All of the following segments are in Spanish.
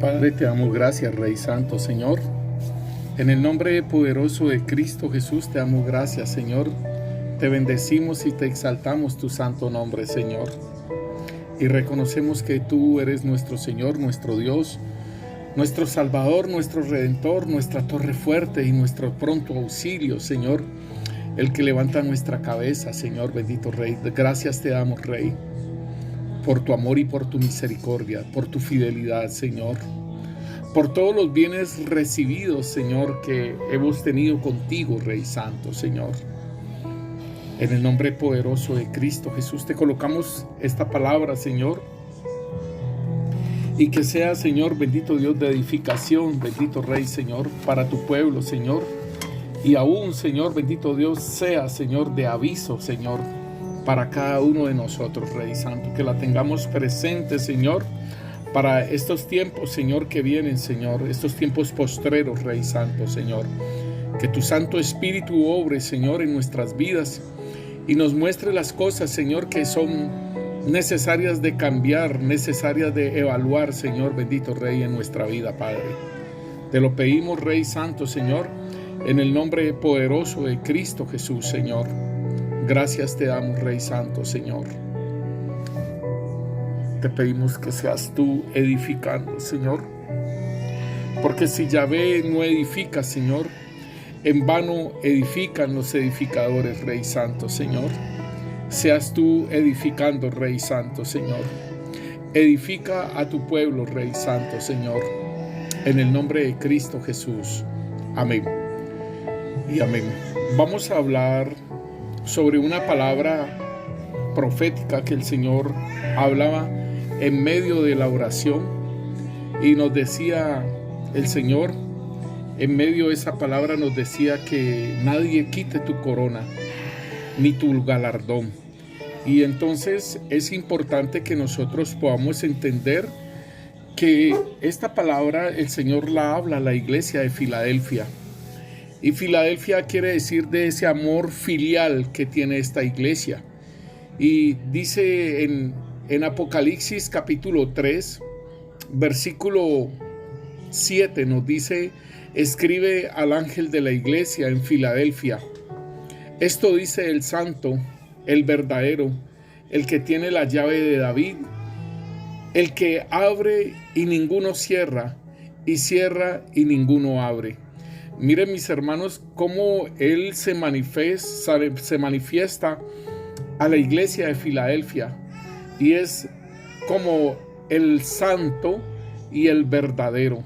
Padre, te damos gracias, Rey Santo, Señor. En el nombre poderoso de Cristo Jesús, te damos gracias, Señor. Te bendecimos y te exaltamos tu santo nombre, Señor. Y reconocemos que tú eres nuestro Señor, nuestro Dios, nuestro Salvador, nuestro Redentor, nuestra torre fuerte y nuestro pronto auxilio, Señor. El que levanta nuestra cabeza, Señor, bendito Rey. Gracias te damos, Rey, por tu amor y por tu misericordia, por tu fidelidad, Señor, por todos los bienes recibidos, Señor, que hemos tenido contigo, Rey Santo, Señor. En el nombre poderoso de Cristo Jesús te colocamos esta palabra, Señor, y que sea, Señor, bendito Dios, de edificación, bendito Rey, Señor, para tu pueblo, Señor, y aún, Señor, bendito Dios, sea, Señor, de aviso, Señor, para cada uno de nosotros, Rey Santo, que la tengamos presente, Señor, para estos tiempos, Señor, que vienen, Señor, estos tiempos postreros, Rey Santo, Señor. Que tu Santo Espíritu obre, Señor, en nuestras vidas y nos muestre las cosas, Señor, que son necesarias de cambiar, necesarias de evaluar, Señor, bendito Rey, en nuestra vida, Padre. Te lo pedimos, Rey Santo, Señor, en el nombre poderoso de Cristo Jesús, Señor. Gracias te damos, Rey Santo, Señor. Te pedimos que seas tú edificando, Señor. Porque si Yahvé no edifica, Señor, en vano edifican los edificadores, Rey Santo, Señor. Seas tú edificando, Rey Santo, Señor. Edifica a tu pueblo, Rey Santo, Señor. En el nombre de Cristo Jesús. Amén. Y amén. Vamos a hablar sobre una palabra profética que el Señor hablaba en medio de la oración, y nos decía el Señor, en medio de esa palabra nos decía que nadie quite tu corona ni tu galardón. Y entonces es importante que nosotros podamos entender que esta palabra el Señor la habla a la iglesia de Filadelfia. Y Filadelfia quiere decir de ese amor filial que tiene esta iglesia. Y dice en Apocalipsis capítulo 3, versículo 7, nos dice: escribe al ángel de la iglesia en Filadelfia. Esto dice el santo, el verdadero, el que tiene la llave de David, el que abre y ninguno cierra, y cierra y ninguno abre. Miren, mis hermanos, cómo Él se manifiesta a la iglesia de Filadelfia, y es como el santo y el verdadero,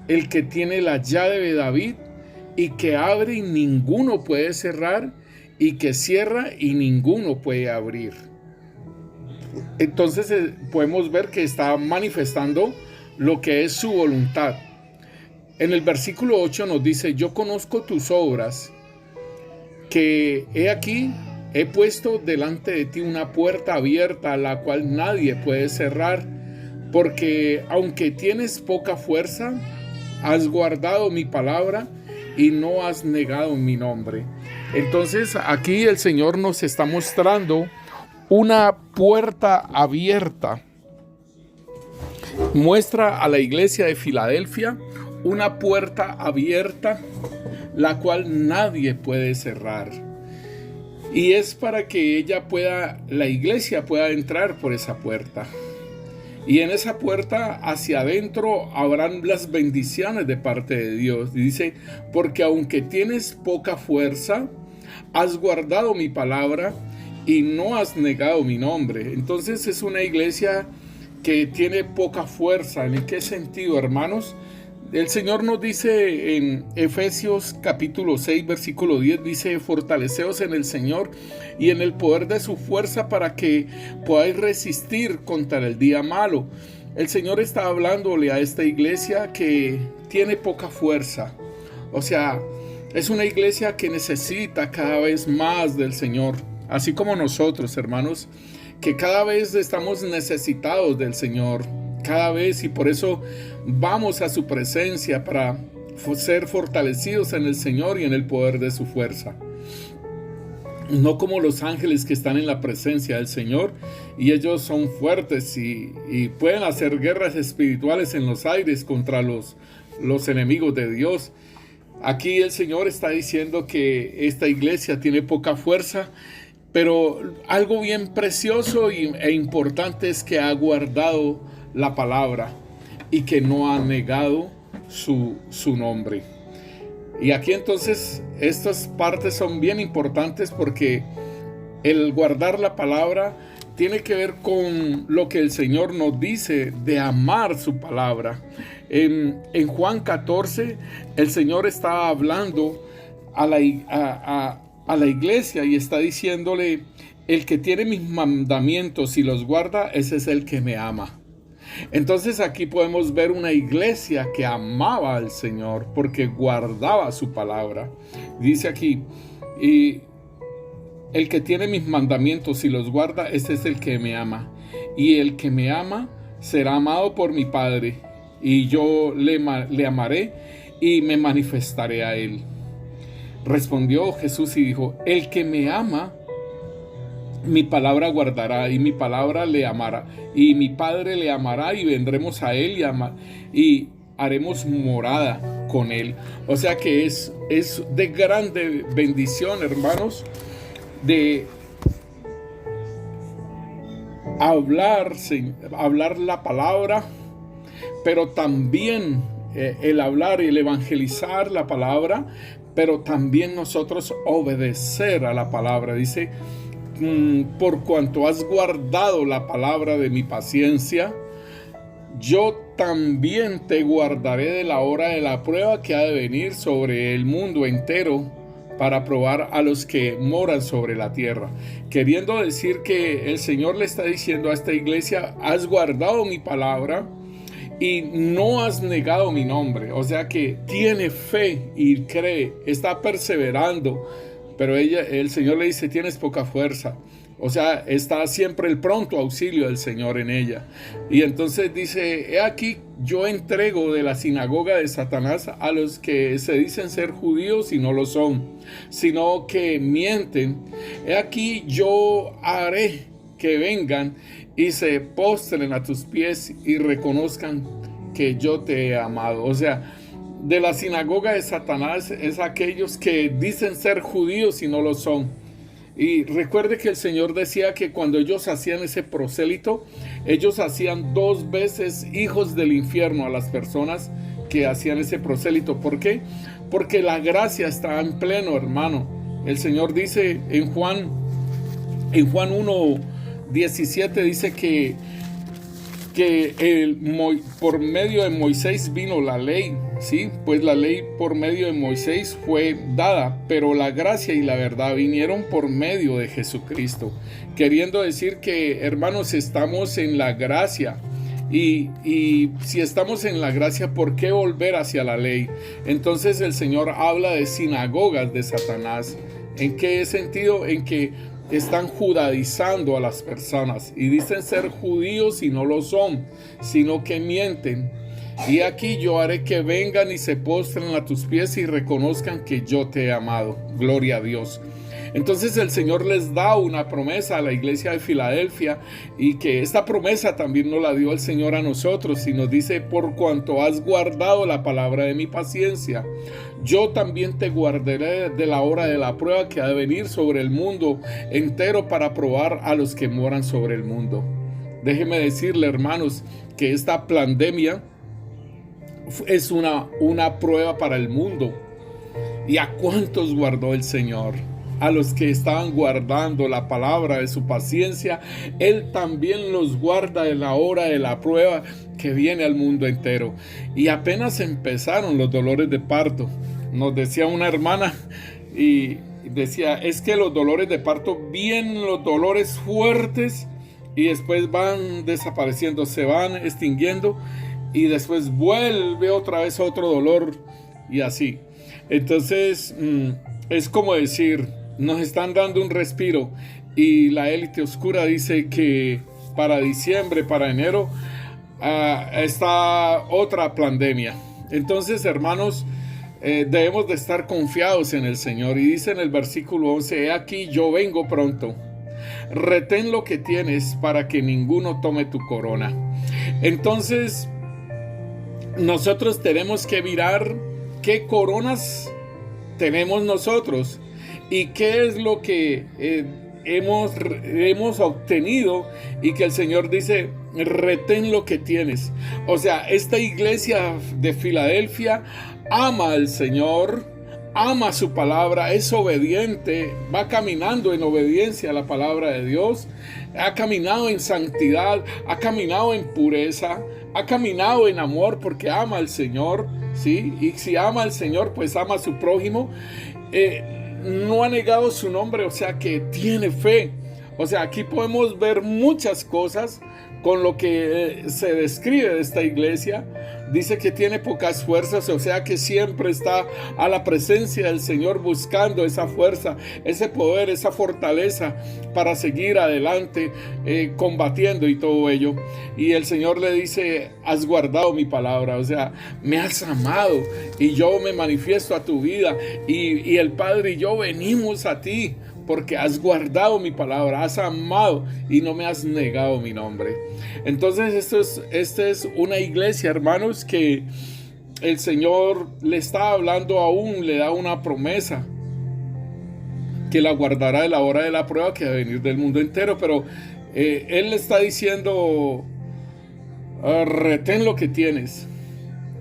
el que tiene la llave de David, y que abre y ninguno puede cerrar, y que cierra y ninguno puede abrir. Entonces podemos ver que está manifestando lo que es su voluntad. En el versículo 8 nos dice: yo conozco tus obras, que he aquí, he puesto delante de ti una puerta abierta, a la cual nadie puede cerrar, porque aunque tienes poca fuerza, has guardado mi palabra y no has negado mi nombre. Entonces aquí el Señor nos está mostrando una puerta abierta. Muestra a la iglesia de Filadelfia una puerta abierta, la cual nadie puede cerrar. Y es para que la iglesia pueda entrar por esa puerta. Y en esa puerta hacia adentro habrán las bendiciones de parte de Dios. Y dice: porque aunque tienes poca fuerza, has guardado mi palabra y no has negado mi nombre. Entonces es una iglesia que tiene poca fuerza. ¿En qué sentido, hermanos? El Señor nos dice en Efesios capítulo 6, versículo 10, dice: fortaleceos en el Señor y en el poder de su fuerza, para que podáis resistir contra el día malo. El Señor está hablándole a esta iglesia que tiene poca fuerza. O sea, es una iglesia que necesita cada vez más del Señor. Así como nosotros, hermanos, que cada vez estamos necesitados del Señor. Cada vez, y por eso vamos a su presencia para ser fortalecidos en el Señor y en el poder de su fuerza. no como los ángeles que están en la presencia del Señor, y ellos son fuertes y pueden hacer guerras espirituales en los aires contra los enemigos de Dios. Aquí el Señor está diciendo que esta iglesia tiene poca fuerza, pero algo bien precioso e importante es que ha guardado la palabra y que no ha negado su nombre. Y aquí entonces estas partes son bien importantes, porque el guardar la palabra tiene que ver con lo que el Señor nos dice de amar su palabra. En Juan 14 el Señor está hablando a la iglesia y está diciéndole: el que tiene mis mandamientos y los guarda, ese es el que me ama. Entonces aquí podemos ver una iglesia que amaba al Señor porque guardaba su palabra. Dice aquí: y el que tiene mis mandamientos y los guarda, ese es el que me ama. Y el que me ama será amado por mi Padre, y yo le amaré y me manifestaré a él. Respondió Jesús y dijo: el que me ama, mi palabra guardará, y mi palabra le amará, y mi Padre le amará, y vendremos a él y haremos morada con él. O sea que es de grande bendición, hermanos, de hablar la palabra, pero también el hablar y el evangelizar la palabra, pero también nosotros obedecer a la palabra. Dice: por cuanto has guardado la palabra de mi paciencia, yo también te guardaré de la hora de la prueba que ha de venir sobre el mundo entero, para probar a los que moran sobre la tierra. Queriendo decir que el Señor le está diciendo a esta iglesia: has guardado mi palabra y no has negado mi nombre. O sea que tiene fe y cree, está perseverando. Pero el Señor le dice: tienes poca fuerza. O sea, está siempre el pronto auxilio del Señor en ella. Y entonces dice: he aquí, yo entrego de la sinagoga de Satanás a los que se dicen ser judíos y no lo son, sino que mienten. He aquí, yo haré que vengan y se postren a tus pies y reconozcan que yo te he amado. O sea, de la sinagoga de Satanás es aquellos que dicen ser judíos y no lo son. Y recuerde que el Señor decía que cuando ellos hacían ese prosélito, ellos hacían 2 veces hijos del infierno a las personas que hacían ese prosélito. ¿Por qué? Porque la gracia está en pleno, hermano. El Señor dice en Juan 1:17, dice que por medio de Moisés vino la ley, ¿sí? Pues la ley por medio de Moisés fue dada, pero la gracia y la verdad vinieron por medio de Jesucristo. Queriendo decir que, hermanos, estamos en la gracia. Y si estamos en la gracia, ¿por qué volver hacia la ley? Entonces el Señor habla de sinagogas de Satanás. ¿En qué sentido? En que están judaizando a las personas y dicen ser judíos y no lo son, sino que mienten. Y aquí yo haré que vengan y se postren a tus pies y reconozcan que yo te he amado. Gloria a Dios. Entonces el Señor les da una promesa a la iglesia de Filadelfia, y que esta promesa también nos la dio el Señor a nosotros, y nos dice: por cuanto has guardado la palabra de mi paciencia, yo también te guardaré de la hora de la prueba que ha de venir sobre el mundo entero, para probar a los que moran sobre el mundo. Déjeme decirle, hermanos, que esta pandemia es una prueba para el mundo. ¿Y a cuántos guardó el Señor? A los que estaban guardando la palabra de su paciencia, Él también los guarda en la hora de la prueba que viene al mundo entero. Y apenas empezaron los dolores de parto. Nos decía una hermana, y decía: es que los dolores de parto vienen, los dolores fuertes, y después van desapareciendo, se van extinguiendo, y después vuelve otra vez otro dolor, y así. Entonces es como decir, nos están dando un respiro, y la élite oscura dice que para diciembre, para enero, está otra pandemia. Entonces, hermanos, debemos de estar confiados en el Señor. Y dice en el versículo 11, he aquí yo vengo pronto. Retén lo que tienes para que ninguno tome tu corona. Entonces, nosotros tenemos que mirar qué coronas tenemos nosotros y qué es lo que hemos obtenido, y que el Señor dice, retén lo que tienes. O sea, esta iglesia de Filadelfia ama al Señor, ama su palabra, es obediente, va caminando en obediencia a la palabra de Dios, ha caminado en santidad, ha caminado en pureza, ha caminado en amor porque ama al Señor, ¿sí? Y si ama al Señor, pues ama a su prójimo. No ha negado su nombre, o sea que tiene fe. O sea, aquí podemos ver muchas cosas con lo que se describe de esta iglesia. Dice que tiene pocas fuerzas, o sea que siempre está a la presencia del Señor buscando esa fuerza, ese poder, esa fortaleza para seguir adelante, combatiendo y todo ello. Y el Señor le dice, has guardado mi palabra, o sea, me has amado y yo me manifiesto a tu vida, y el Padre y yo venimos a ti porque has guardado mi palabra, has amado y no me has negado mi nombre. Entonces esta es una iglesia, hermanos, que el Señor le está hablando aún, le da una promesa, que la guardará de la hora de la prueba que va a venir del mundo entero. Pero Él le está diciendo, retén lo que tienes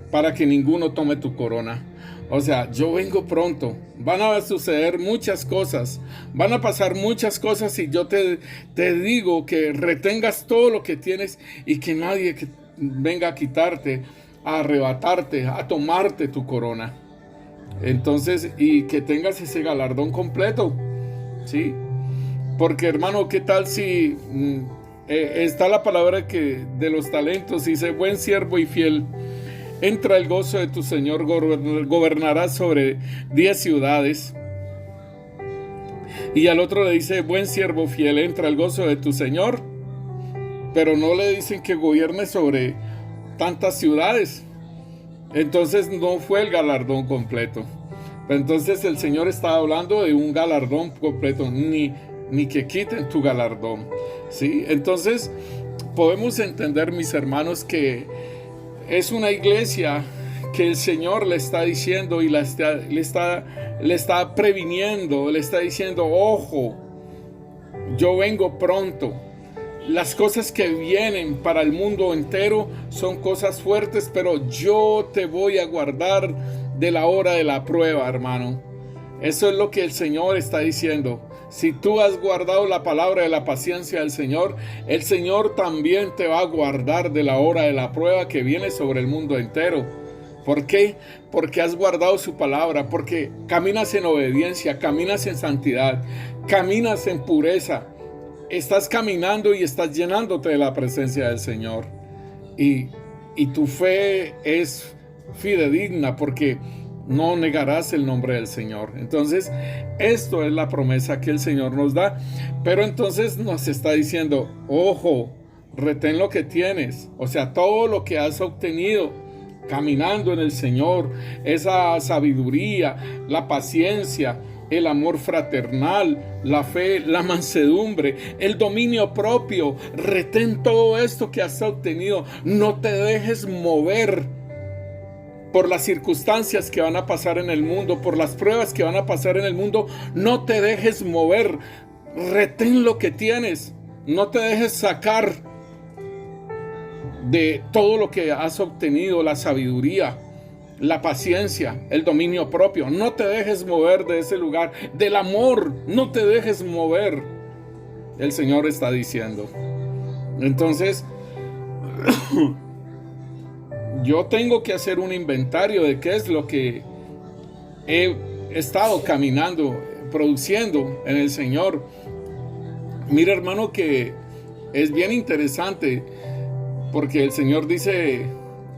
para que ninguno tome tu corona. O sea, yo vengo pronto, van a suceder muchas cosas, van a pasar muchas cosas, y yo te digo que retengas todo lo que tienes y que nadie venga a quitarte, a arrebatarte, a tomarte tu corona. Entonces, y que tengas ese galardón completo, ¿sí? Porque, hermano, ¿qué tal si está la palabra que de los talentos dice, buen siervo y fiel? Entra el gozo de tu Señor, gobernarás sobre 10 ciudades. Y al otro le dice, buen siervo fiel, entra el gozo de tu Señor. Pero no le dicen que gobierne sobre tantas ciudades. Entonces no fue el galardón completo. Entonces el Señor estaba hablando de un galardón completo, ni que quiten tu galardón, ¿sí? Entonces podemos entender, mis hermanos, que es una iglesia que el Señor le está diciendo y le está previniendo, le está diciendo, ojo, yo vengo pronto. Las cosas que vienen para el mundo entero son cosas fuertes, pero yo te voy a guardar de la hora de la prueba, hermano. Eso es lo que el Señor está diciendo. Si tú has guardado la palabra de la paciencia del Señor, el Señor también te va a guardar de la hora de la prueba que viene sobre el mundo entero. ¿Por qué? Porque has guardado su palabra, porque caminas en obediencia, caminas en santidad, caminas en pureza. Estás caminando y estás llenándote de la presencia del Señor. Y tu fe es fidedigna, porque no negarás el nombre del Señor. Entonces, esto es la promesa que el Señor nos da. Pero entonces nos está diciendo, ojo, retén lo que tienes. O sea, todo lo que has obtenido caminando en el Señor, esa sabiduría, la paciencia, el amor fraternal, la fe, la mansedumbre, el dominio propio. Retén todo esto que has obtenido. No te dejes mover por las circunstancias que van a pasar en el mundo, por las pruebas que van a pasar en el mundo. No te dejes mover, retén lo que tienes, no te dejes sacar de todo lo que has obtenido, la sabiduría, la paciencia, el dominio propio. No te dejes mover de ese lugar, del amor, no te dejes mover. El Señor está diciendo. Entonces, yo tengo que hacer un inventario de qué es lo que he estado caminando, produciendo en el Señor. Mira, hermano, que es bien interesante, porque el Señor dice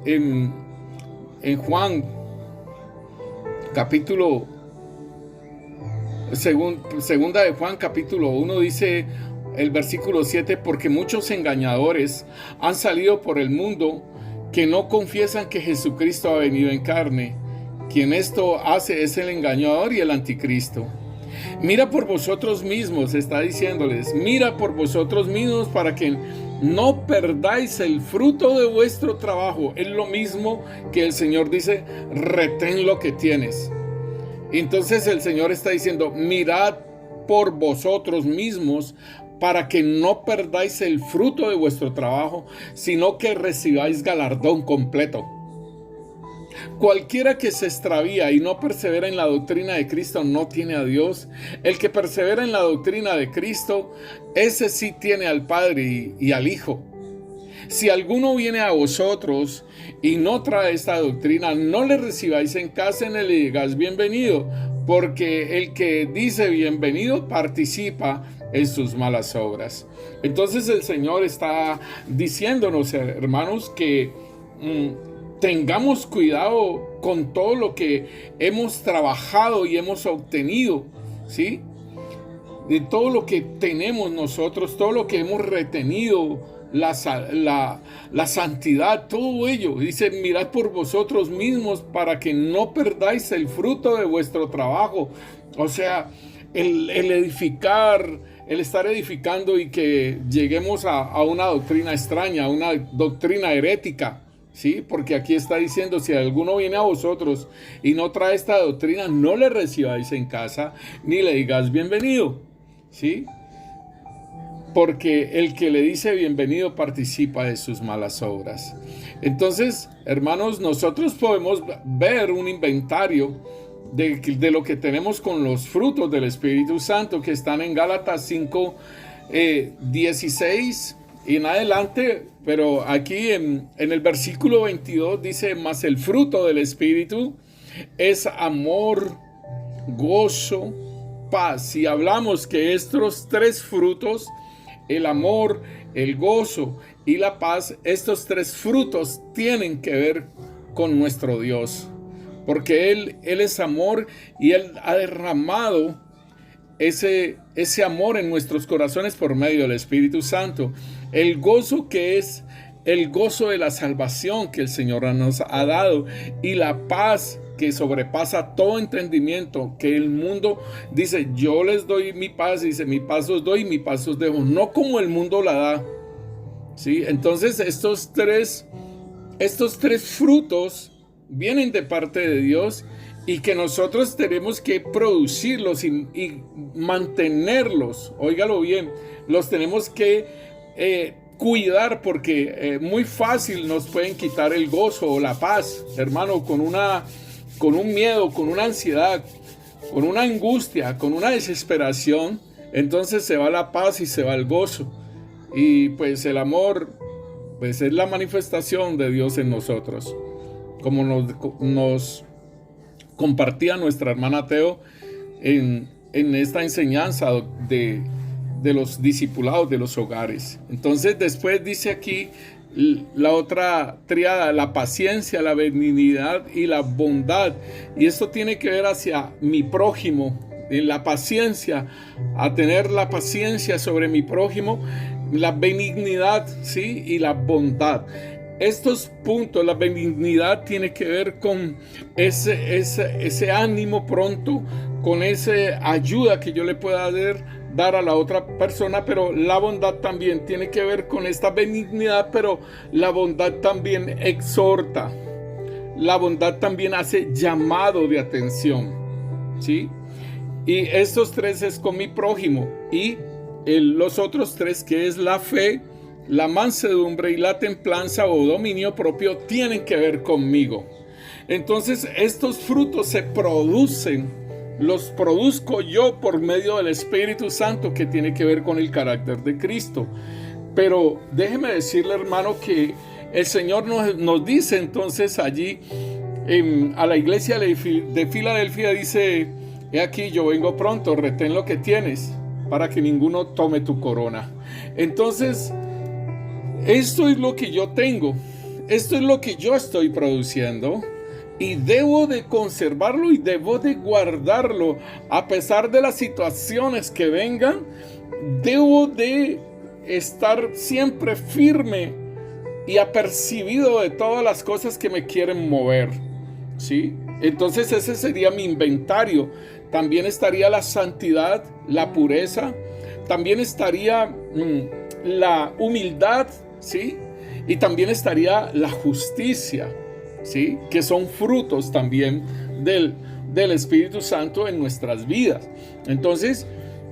en Juan, capítulo segunda de Juan, capítulo 1, dice el versículo 7, porque muchos engañadores han salido por el mundo, que no confiesan que Jesucristo ha venido en carne. Quien esto hace es el engañador y el anticristo. Mira por vosotros mismos, está diciéndoles, mira por vosotros mismos para que no perdáis el fruto de vuestro trabajo. Es lo mismo que el Señor dice, retén lo que tienes. Entonces el Señor está diciendo, mirad por vosotros mismos para que no perdáis el fruto de vuestro trabajo, sino que recibáis galardón completo. Cualquiera que se extravía y no persevera en la doctrina de Cristo no tiene a Dios. El que persevera en la doctrina de Cristo, ese sí tiene al Padre y al Hijo. Si alguno viene a vosotros y no trae esta doctrina, no le recibáis en casa ni le digáis bienvenido, porque el que dice bienvenido participa en sus malas obras. Entonces el Señor está diciéndonos, hermanos, que tengamos cuidado con todo lo que hemos trabajado y hemos obtenido, ¿sí? De todo lo que tenemos nosotros, todo lo que hemos retenido, la santidad, todo ello. Dice, mirad por vosotros mismos para que no perdáis el fruto de vuestro trabajo. O sea, el edificar, el estar edificando y que lleguemos a una doctrina extraña, a una doctrina herética. Sí, porque aquí está diciendo, si alguno viene a vosotros y no trae esta doctrina, no le recibáis en casa, ni le digáis bienvenido, ¿sí? Porque el que le dice bienvenido participa de sus malas obras. Entonces, hermanos, nosotros podemos ver un inventario de lo que tenemos con los frutos del Espíritu Santo que están en Gálatas 5, 16 y en adelante, pero aquí en el versículo 22 dice, mas el fruto del Espíritu es amor, gozo, paz. Y hablamos que estos tres frutos, el amor, el gozo y la paz, estos tres frutos tienen que ver con nuestro Dios, porque Él es amor y Él ha derramado ese amor en nuestros corazones por medio del Espíritu Santo. El gozo, que es el gozo de la salvación que el Señor nos ha dado, y la paz que sobrepasa todo entendimiento, que el mundo dice, yo les doy mi paz, dice, mi paz os doy, mi paz os dejo, no como el mundo la da, ¿sí? Entonces estos tres frutos vienen de parte de Dios, y que nosotros tenemos que producirlos y mantenerlos. Óigalo bien, los tenemos que cuidar, porque muy fácil nos pueden quitar el gozo o la paz, hermano, con un miedo, con una ansiedad, con una angustia, con una desesperación. Entonces se va la paz y se va el gozo. Y pues el amor, pues es la manifestación de Dios en nosotros, como nos compartía nuestra hermana Teo en esta enseñanza de los discipulados de los hogares. Entonces después dice aquí la otra tríada, la paciencia, la benignidad y la bondad, y esto tiene que ver hacia mi prójimo, en la paciencia, a tener la paciencia sobre mi prójimo, la benignidad, ¿sí? Y la bondad. Estos puntos, la benignidad tiene que ver con ese ánimo pronto, con esa ayuda que yo le pueda dar a la otra persona, pero la bondad también tiene que ver con esta benignidad, pero la bondad también exhorta, la bondad también hace llamado de atención, ¿sí? Y estos tres es con mi prójimo, y los otros tres, que es la fe, la mansedumbre y la templanza o dominio propio, tienen que ver conmigo. Entonces estos frutos se producen, los produzco yo por medio del Espíritu Santo, que tiene que ver con el carácter de Cristo. Pero déjeme decirle, hermano, que el Señor nos dice entonces allí a la iglesia de Filadelfia, dice, he aquí yo vengo pronto, retén lo que tienes para que ninguno tome tu corona. Entonces esto es lo que yo tengo, esto es lo que yo estoy produciendo, y debo de conservarlo y debo de guardarlo a pesar de las situaciones que vengan. Debo de estar siempre firme y apercibido de todas las cosas que me quieren mover, ¿sí? Entonces ese sería mi inventario. También estaría la santidad, la pureza, también estaría la humildad, ¿sí? Y también estaría la justicia, ¿sí? Que son frutos también del Espíritu Santo en nuestras vidas. Entonces,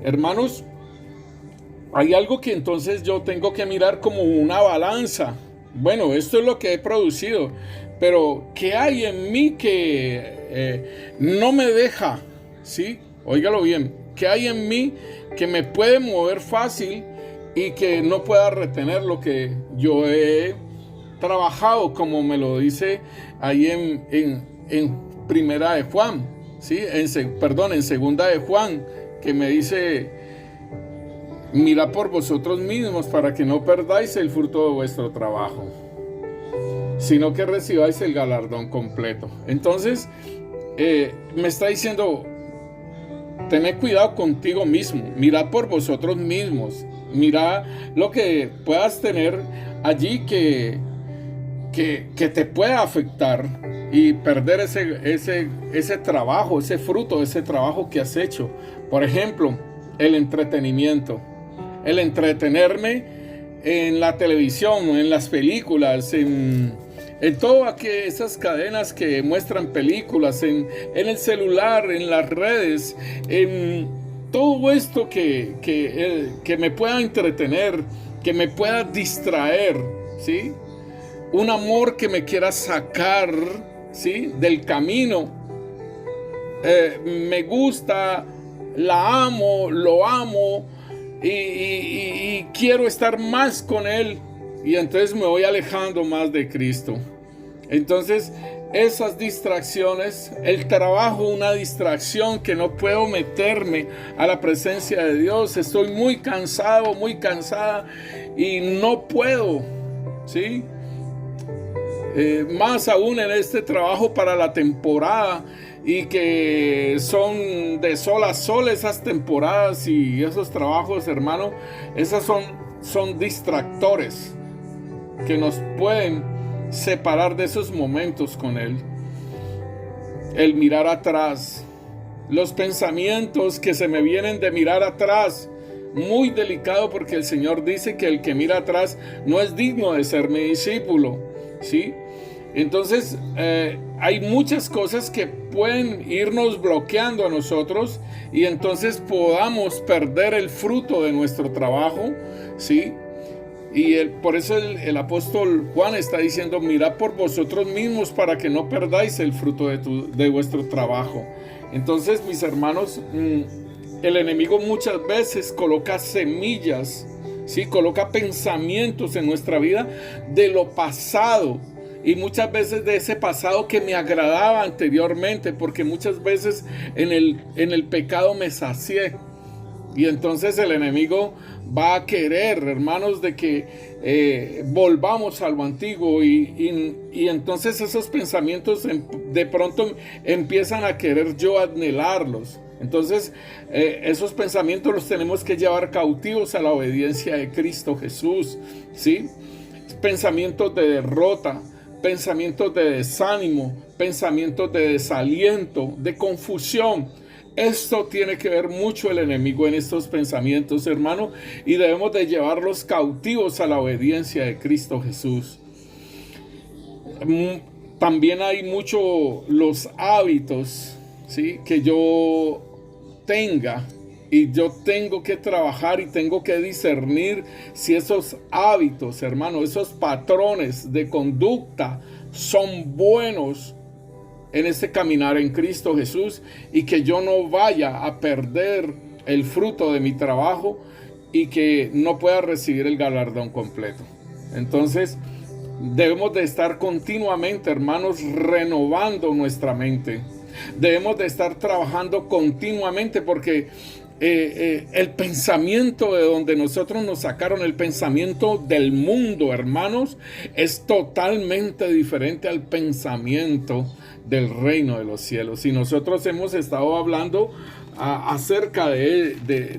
hermanos, hay algo que entonces yo tengo que mirar como una balanza. Bueno, esto es lo que he producido, pero ¿qué hay en mí que no me deja? ¿Sí? Óigalo bien. ¿Qué hay en mí que me puede mover fácil y que no pueda retener lo que yo he trabajado, como me lo dice ahí en Primera de Juan, ¿sí? En Segunda de Juan, que me dice: mirad por vosotros mismos para que no perdáis el fruto de vuestro trabajo, sino que recibáis el galardón completo. Entonces, me está diciendo: tened cuidado contigo mismo, mirad por vosotros mismos, mirad lo que puedas tener allí que te pueda afectar y perder ese trabajo, ese fruto, ese trabajo que has hecho. Por ejemplo, el entretenimiento, el entretenerme en la televisión, en las películas, en todas esas cadenas que muestran películas, en el celular, en las redes, en todo esto que me pueda entretener, que me pueda distraer, ¿sí? Un amor que me quiera sacar, ¿sí?, del camino. Me gusta, la amo, lo amo y quiero estar más con él, y entonces me voy alejando más de Cristo. Entonces, esas distracciones, el trabajo, una distracción que no puedo meterme a la presencia de Dios. Estoy muy cansado, muy cansada y no puedo, ¿sí? Más aún en este trabajo para la temporada, y que son de sol a sol esas temporadas y esos trabajos, hermano. Esas son distractores que nos pueden separar de esos momentos con Él. El mirar atrás, los pensamientos que se me vienen de mirar atrás, muy delicado, porque el Señor dice que el que mira atrás no es digno de ser mi discípulo, ¿sí? Entonces hay muchas cosas que pueden irnos bloqueando a nosotros, y entonces podamos perder el fruto de nuestro trabajo, ¿sí? Y por eso el apóstol Juan está diciendo: mirad por vosotros mismos para que no perdáis el fruto de vuestro trabajo. Entonces, mis hermanos, el enemigo muchas veces coloca semillas, ¿sí? Coloca pensamientos en nuestra vida de lo pasado, y muchas veces de ese pasado que me agradaba anteriormente, porque muchas veces en el pecado me sacié. Y entonces el enemigo va a querer, hermanos, de que volvamos a lo antiguo, y entonces esos pensamientos de pronto empiezan a querer yo anhelarlos. Entonces esos pensamientos los tenemos que llevar cautivos a la obediencia de Cristo Jesús, ¿sí? Pensamientos de derrota, pensamientos de desánimo, pensamientos de desaliento, de confusión. Esto tiene que ver mucho el enemigo en estos pensamientos, hermano, y debemos de llevarlos cautivos a la obediencia de Cristo Jesús. También hay mucho los hábitos, ¿sí?, que yo tenga, y yo tengo que trabajar y tengo que discernir si esos hábitos, hermano, esos patrones de conducta son buenos en este caminar en Cristo Jesús, y que yo no vaya a perder el fruto de mi trabajo y que no pueda recibir el galardón completo. Entonces debemos de estar continuamente, hermanos, renovando nuestra mente. Debemos de estar trabajando continuamente, porque el pensamiento de donde nosotros nos sacaron, el pensamiento del mundo, hermanos, es totalmente diferente al pensamiento del reino de los cielos. Y nosotros hemos estado hablando acerca de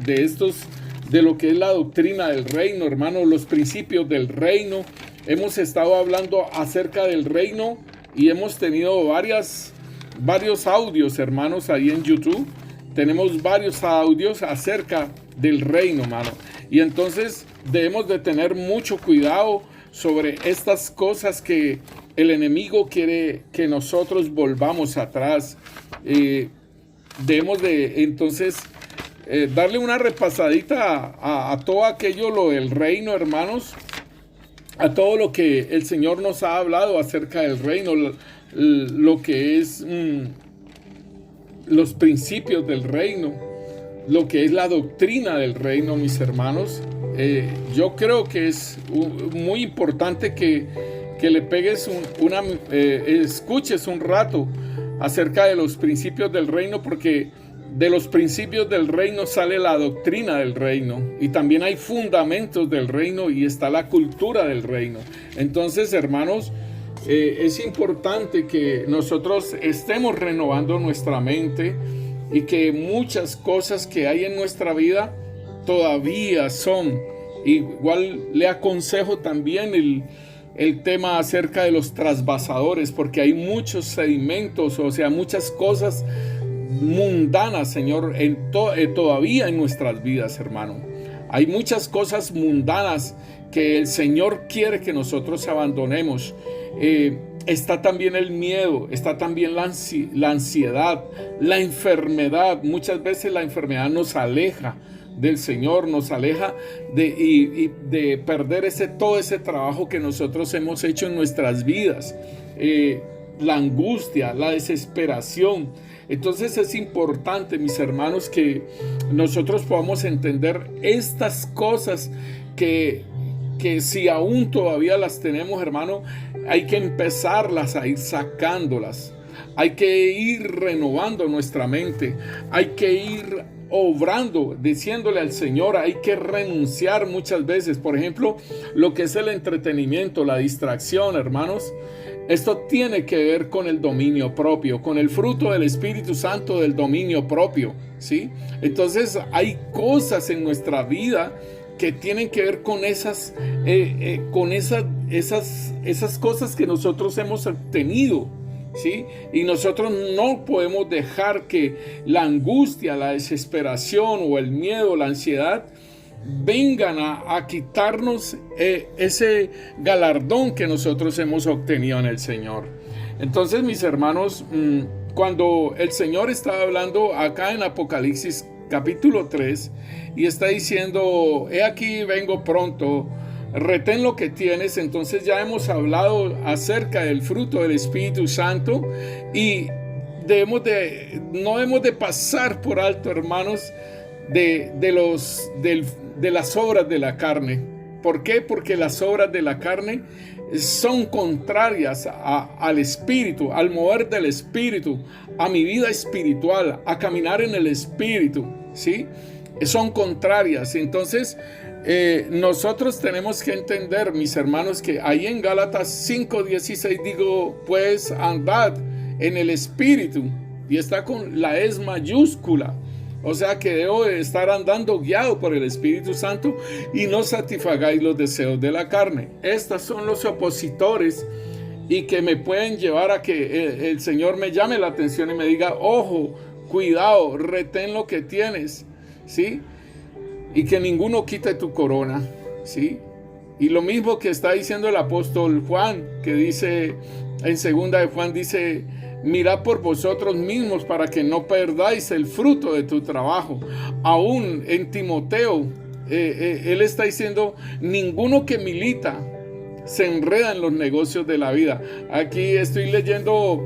estos, de lo que es la doctrina del reino, hermanos, los principios del reino. Hemos estado hablando acerca del reino y hemos tenido varias varios audios, hermanos, ahí en YouTube. Tenemos varios audios acerca del reino, hermano. Y entonces debemos de tener mucho cuidado sobre estas cosas que el enemigo quiere que nosotros volvamos atrás. Debemos de entonces darle una repasadita a todo aquello, lo del reino, hermanos, a todo lo que el Señor nos ha hablado acerca del reino, lo que es los principios del reino, lo que es la doctrina del reino, mis hermanos. Yo creo que es muy importante que le pegues escuches un rato acerca de los principios del reino, porque de los principios del reino sale la doctrina del reino, y también hay fundamentos del reino y está la cultura del reino. Entonces, hermanos, es importante que nosotros estemos renovando nuestra mente, y que muchas cosas que hay en nuestra vida todavía son. Igual le aconsejo también el tema acerca de los trasvasadores, porque hay muchos sedimentos, o sea, muchas cosas mundanas, Señor, todavía en nuestras vidas, hermano. Hay muchas cosas mundanas que el Señor quiere que nosotros abandonemos. Está también el miedo, está también la ansiedad, la enfermedad. Muchas veces la enfermedad nos aleja del Señor, nos aleja de perder todo ese trabajo que nosotros hemos hecho en nuestras vidas. La angustia, la desesperación. Entonces es importante, mis hermanos, que nosotros podamos entender estas cosas que si aún todavía las tenemos, hermano, hay que empezarlas a ir sacándolas. Hay que ir renovando nuestra mente. Hay que ir obrando, diciéndole al Señor. Hay que renunciar muchas veces. Por ejemplo, lo que es el entretenimiento, la distracción, hermanos. Esto tiene que ver con el dominio propio, con el fruto del Espíritu Santo del dominio propio, ¿sí? Entonces hay cosas en nuestra vida que tienen que ver con esas cosas que nosotros hemos obtenido, ¿sí? Y nosotros no podemos dejar que la angustia, la desesperación o el miedo, la ansiedad vengan a quitarnos ese galardón que nosotros hemos obtenido en el Señor. Entonces, mis hermanos, cuando el Señor está hablando acá en Apocalipsis capítulo 3 y está diciendo: he aquí vengo pronto, retén lo que tienes. Entonces ya hemos hablado acerca del fruto del Espíritu Santo, y no debemos de pasar por alto, hermanos, de las obras de la carne. ¿Por qué? Porque las obras de la carne son contrarias al Espíritu, al mover del Espíritu, a mi vida espiritual, a caminar en el Espíritu, ¿sí? Son contrarias. Entonces, nosotros tenemos que entender, mis hermanos, que ahí en Gálatas 5:16 digo, pues andad en el Espíritu, y está con la S mayúscula. O sea que debo de estar andando guiado por el Espíritu Santo, y no satisfagáis los deseos de la carne. Estos son los opositores, y que me pueden llevar a que el Señor me llame la atención y me diga: ojo, cuidado, retén lo que tienes, ¿sí? Y que ninguno quite tu corona, ¿sí? Y lo mismo que está diciendo el apóstol Juan, que dice en 2 de Juan, dice: mirad por vosotros mismos para que no perdáis el fruto de tu trabajo. Aún en Timoteo, él está diciendo: ninguno que milita se enreda en los negocios de la vida. Aquí estoy leyendo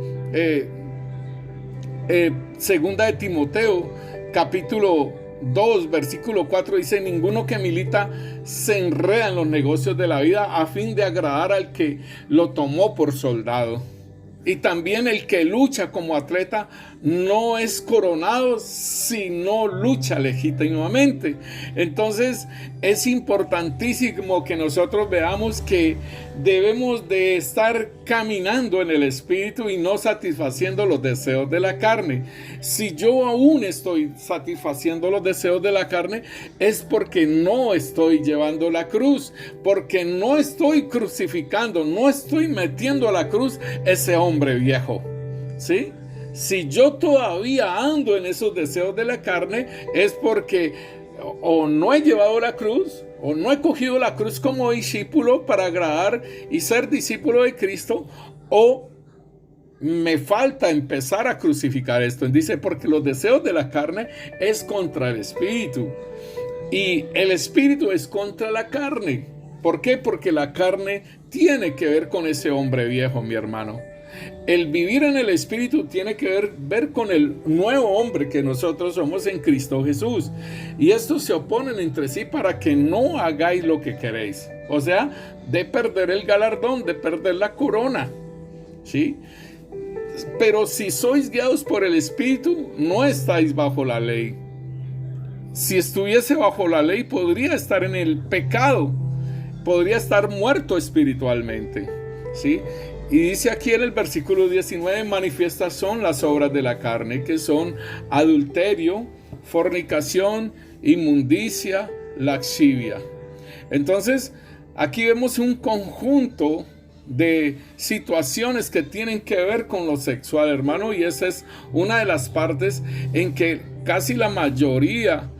2 de Timoteo, capítulo 2, versículo 4, dice: ninguno que milita se enreda en los negocios de la vida a fin de agradar al que lo tomó por soldado. Y también el que lucha como atleta no es coronado si no lucha legítimamente. Entonces es importantísimo que nosotros veamos que debemos de estar caminando en el Espíritu y no satisfaciendo los deseos de la carne. Si yo aún estoy satisfaciendo los deseos de la carne, es porque no estoy llevando la cruz, porque no estoy crucificando, no estoy metiendo a la cruz ese hombre viejo, ¿sí? Si yo todavía ando en esos deseos de la carne, es porque o no he llevado la cruz, o no he cogido la cruz como discípulo para agradar y ser discípulo de Cristo, o me falta empezar a crucificar esto. Dice, porque los deseos de la carne es contra el espíritu, y el espíritu es contra la carne. ¿Por qué? Porque la carne tiene que ver con ese hombre viejo, mi hermano. El vivir en el espíritu tiene que ver con el nuevo hombre que nosotros somos en Cristo Jesús. Y estos se oponen entre sí para que no hagáis lo que queréis. O sea, de perder el galardón, de perder la corona. ¿Sí? Pero si sois guiados por el espíritu, no estáis bajo la ley. Si estuviese bajo la ley, podría estar en el pecado. Podría estar muerto espiritualmente. ¿Sí? Y dice aquí en el versículo 19, manifiestas son las obras de la carne, que son adulterio, fornicación, inmundicia, lascivia. Entonces, aquí vemos un conjunto de situaciones que tienen que ver con lo sexual, hermano, y esa es una de las partes en que casi la mayoría,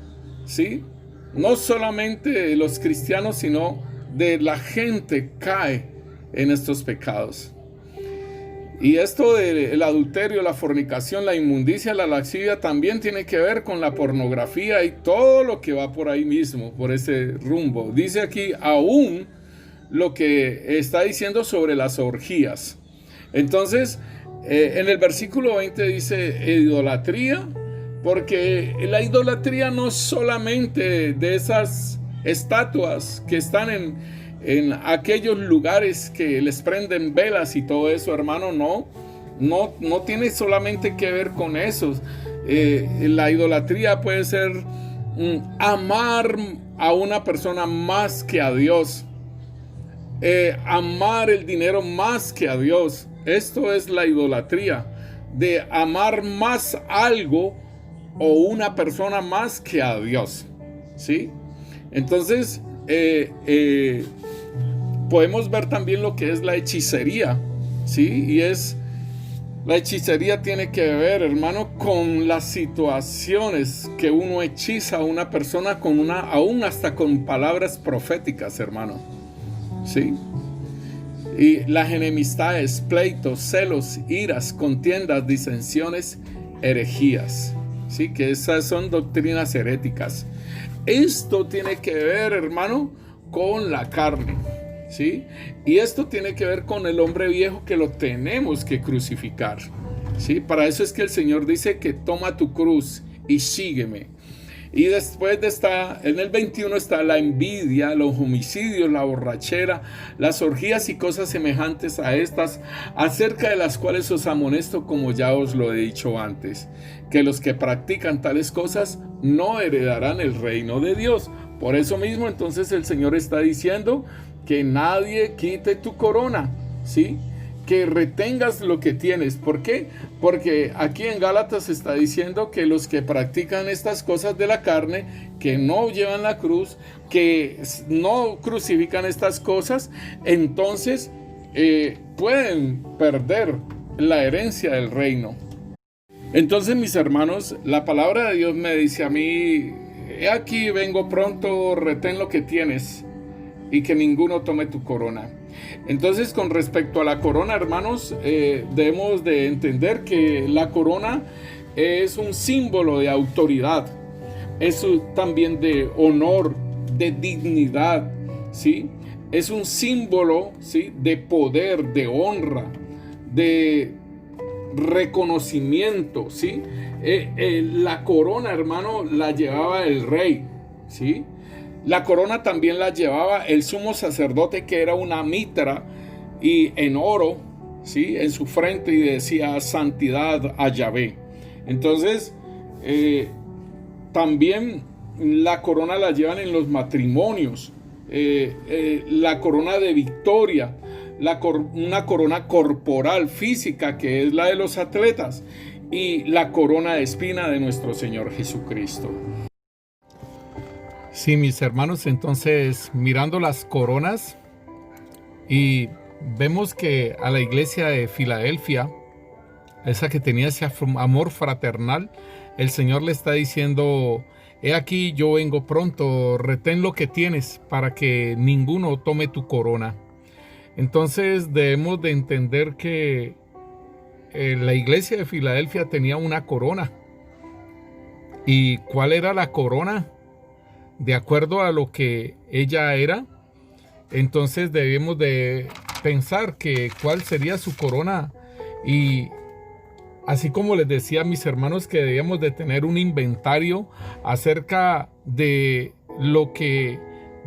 ¿sí?, no solamente de los cristianos, sino de la gente cae en estos pecados. Y esto del adulterio, la fornicación, la inmundicia, la lascivia también tiene que ver con la pornografía y todo lo que va por ahí mismo, por ese rumbo. Dice aquí aún lo que está diciendo sobre las orgías. Entonces, en el versículo 20 dice idolatría, porque la idolatría no es solamente de esas estatuas que están en aquellos lugares que les prenden velas y todo eso, hermano. No tiene solamente que ver con eso. La idolatría puede ser amar a una persona más que a Dios, amar el dinero más que a Dios. Esto es la idolatría, de amar más algo o una persona más que a Dios, ¿sí? Entonces, podemos ver también lo que es la hechicería, ¿sí? Y la hechicería tiene que ver, hermano, con las situaciones que uno hechiza a una persona aún hasta con palabras proféticas, hermano, ¿sí? Y las enemistades, pleitos, celos, iras, contiendas, disensiones, herejías, ¿sí? Que esas son doctrinas heréticas. Esto tiene que ver, hermano, con la carne, ¿sí? Y esto tiene que ver con el hombre viejo, que lo tenemos que crucificar, ¿sí? Para eso es que el Señor dice que toma tu cruz y sígueme. Y después en el 21 está la envidia, los homicidios, la borrachera, las orgías y cosas semejantes a estas, acerca de las cuales os amonesto, como ya os lo he dicho antes, que los que practican tales cosas no heredarán el reino de Dios. Por eso mismo, entonces, el Señor está diciendo que nadie quite tu corona, ¿sí? Que retengas lo que tienes. ¿Por qué? Porque aquí en Gálatas está diciendo que los que practican estas cosas de la carne, que no llevan la cruz, que no crucifican estas cosas, entonces pueden perder la herencia del reino. Entonces, mis hermanos, la palabra de Dios me dice a mí: he aquí, vengo pronto, retén lo que tienes y que ninguno tome tu corona. Entonces, con respecto a la corona, hermanos, debemos de entender que la corona es un símbolo de autoridad, es también de honor, de dignidad, ¿sí? Es un símbolo, ¿sí?, de poder, de honra, de reconocimiento, ¿sí? La corona, hermano, la llevaba el rey, ¿sí? La corona también la llevaba el sumo sacerdote, que era una mitra y en oro, ¿sí?, en su frente, y decía santidad a Yahvé. Entonces, también la corona la llevan en los matrimonios, la corona de victoria, una corona corporal, física, que es la de los atletas, y la corona de espina de nuestro Señor Jesucristo. Sí, mis hermanos, entonces, mirando las coronas, y vemos que a la iglesia de Filadelfia esa que tenía ese amor fraternal, el Señor le está diciendo: he aquí, yo vengo pronto, retén lo que tienes para que ninguno tome tu corona. Entonces debemos de entender que la iglesia de Filadelfia tenía una corona. ¿Y cuál era la corona? De acuerdo a lo que ella era, entonces debemos de pensar que cuál sería su corona. Y así como les decía a mis hermanos que debíamos de tener un inventario acerca de lo que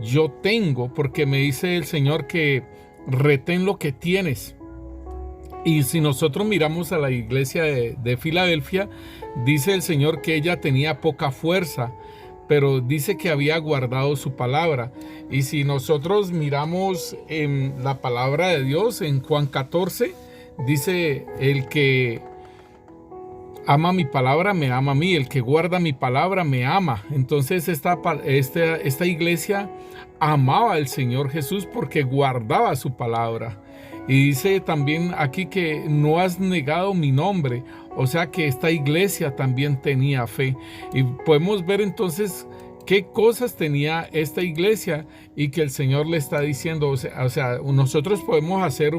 yo tengo, porque me dice el Señor que retén lo que tienes. Y si nosotros miramos a la iglesia de Filadelfia, dice el Señor que ella tenía poca fuerza, pero dice que había guardado su palabra. Y si nosotros miramos en la palabra de Dios, en Juan 14, dice: el que ama mi palabra me ama a mí, el que guarda mi palabra me ama. Entonces esta iglesia amaba al Señor Jesús porque guardaba su palabra. Y dice también aquí que no has negado mi nombre, o sea que esta iglesia también tenía fe. Y podemos ver entonces qué cosas tenía esta iglesia y que el Señor le está diciendo. O sea, nosotros podemos hacer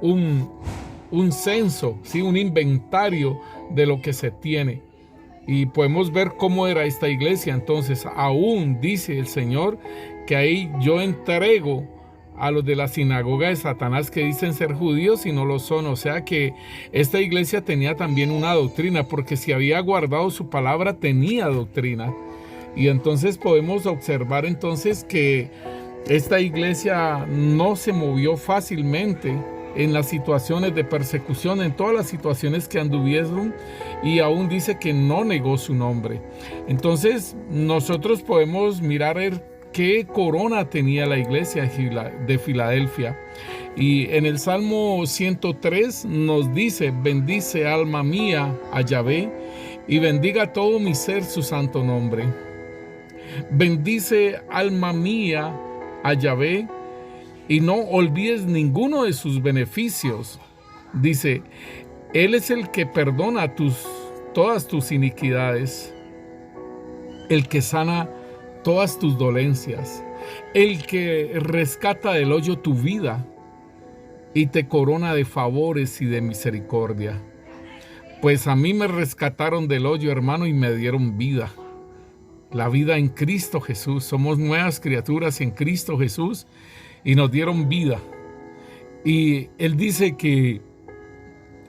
un censo, ¿sí? Un inventario de lo que se tiene. Y podemos ver cómo era esta iglesia. Entonces, aún dice el Señor que ahí yo entrego a los de la sinagoga de Satanás que dicen ser judíos y no lo son. O sea que esta iglesia tenía también una doctrina, porque si había guardado su palabra tenía doctrina. Y entonces podemos observar entonces que esta iglesia no se movió fácilmente en las situaciones de persecución, en todas las situaciones que anduvieron, y aún dice que no negó su nombre. Entonces nosotros podemos mirar qué corona tenía la iglesia de Filadelfia. Y en el Salmo 103 nos dice: bendice alma mía a Yahvé, y bendiga todo mi ser su santo nombre. Bendice alma mía a Yahvé, y no olvides ninguno de sus beneficios. Dice: Él es el que perdona todas tus iniquidades, el que sana todas tus dolencias, el que rescata del hoyo tu vida y te corona de favores y de misericordia. Pues a mí me rescataron del hoyo, hermano, y me dieron vida. La vida en Cristo Jesús. Somos nuevas criaturas en Cristo Jesús y nos dieron vida. Y Él dice que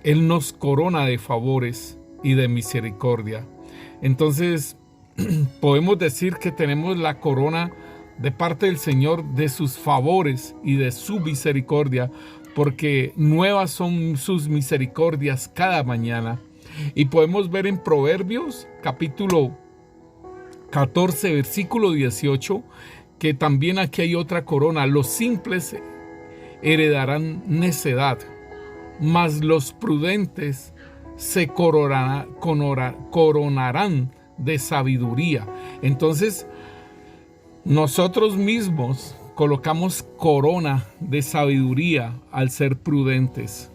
Él nos corona de favores y de misericordia. Entonces podemos decir que tenemos la corona de parte del Señor de sus favores y de su misericordia, porque nuevas son sus misericordias cada mañana. Y podemos ver en Proverbios capítulo 14, versículo 18, que también aquí hay otra corona: los simples heredarán necedad, mas los prudentes se coronarán de sabiduría. Entonces nosotros mismos colocamos corona de sabiduría al ser prudentes,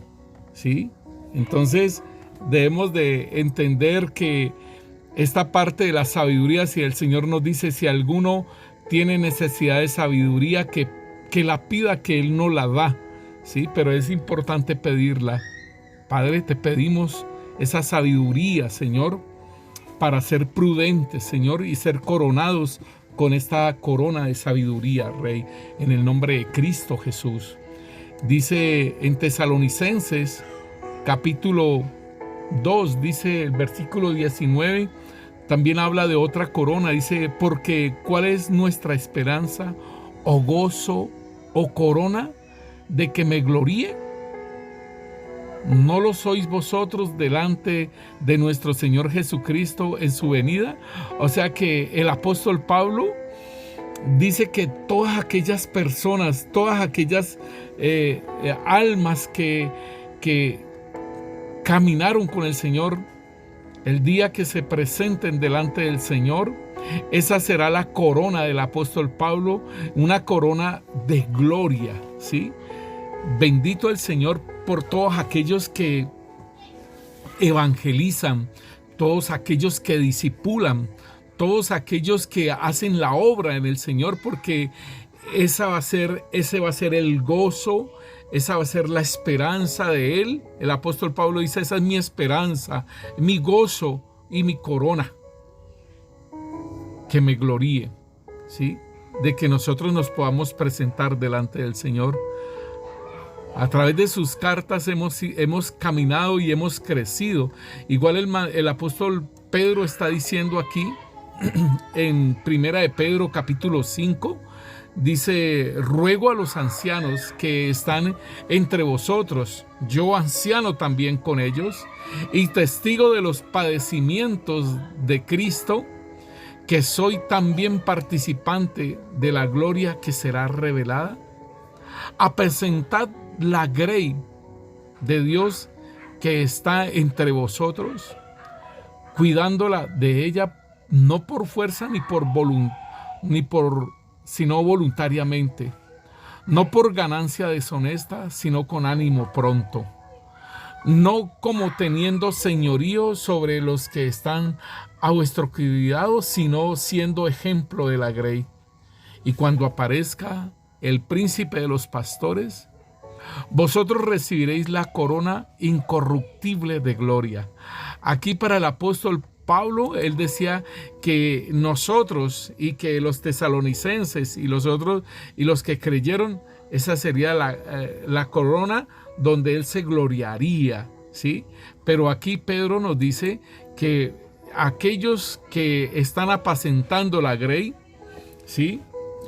¿sí? Entonces debemos de entender que esta parte de la sabiduría, si el Señor nos dice: si alguno tiene necesidad de sabiduría, que la pida, que Él no la da, ¿sí? Pero es importante pedirla. Padre, te pedimos esa sabiduría, Señor, para ser prudentes, Señor, y ser coronados con esta corona de sabiduría, Rey, en el nombre de Cristo Jesús. Dice en Tesalonicenses capítulo 2, dice el versículo 19, también habla de otra corona. Dice: porque ¿cuál es nuestra esperanza, o gozo, o corona de que me gloríe? ¿No lo sois vosotros delante de nuestro Señor Jesucristo en su venida? O sea que el apóstol Pablo dice que todas aquellas personas, todas aquellas almas que caminaron con el Señor, el día que se presenten delante del Señor, esa será la corona del apóstol Pablo, una corona de gloria, ¿sí? Bendito el Señor por todos aquellos que evangelizan, todos aquellos que discipulan, todos aquellos que hacen la obra en el Señor, porque ese va a ser el gozo, esa va a ser la esperanza de Él. El apóstol Pablo dice, esa es mi esperanza, mi gozo y mi corona, que me gloríe, ¿sí? De que nosotros nos podamos presentar delante del Señor. A través de sus cartas hemos caminado y hemos crecido. Igual el apóstol Pedro está diciendo aquí, en Primera de Pedro capítulo 5, dice, ruego a los ancianos que están entre vosotros, yo anciano también con ellos, y testigo de los padecimientos de Cristo, que soy también participante de la gloria que será revelada. Apacentad la grey de Dios que está entre vosotros, cuidándola de ella, no por fuerza sino voluntariamente, no por ganancia deshonesta, sino con ánimo pronto, no como teniendo señorío sobre los que están a vuestro cuidado, sino siendo ejemplo de la grey. Y cuando aparezca el príncipe de los pastores, vosotros recibiréis la corona incorruptible de gloria. Aquí para el apóstol Pablo, él decía que nosotros y que los tesalonicenses y los otros y los que creyeron, esa sería la corona donde él se gloriaría, ¿sí? Pero aquí Pedro nos dice que aquellos que están apacentando la grey, ¿sí?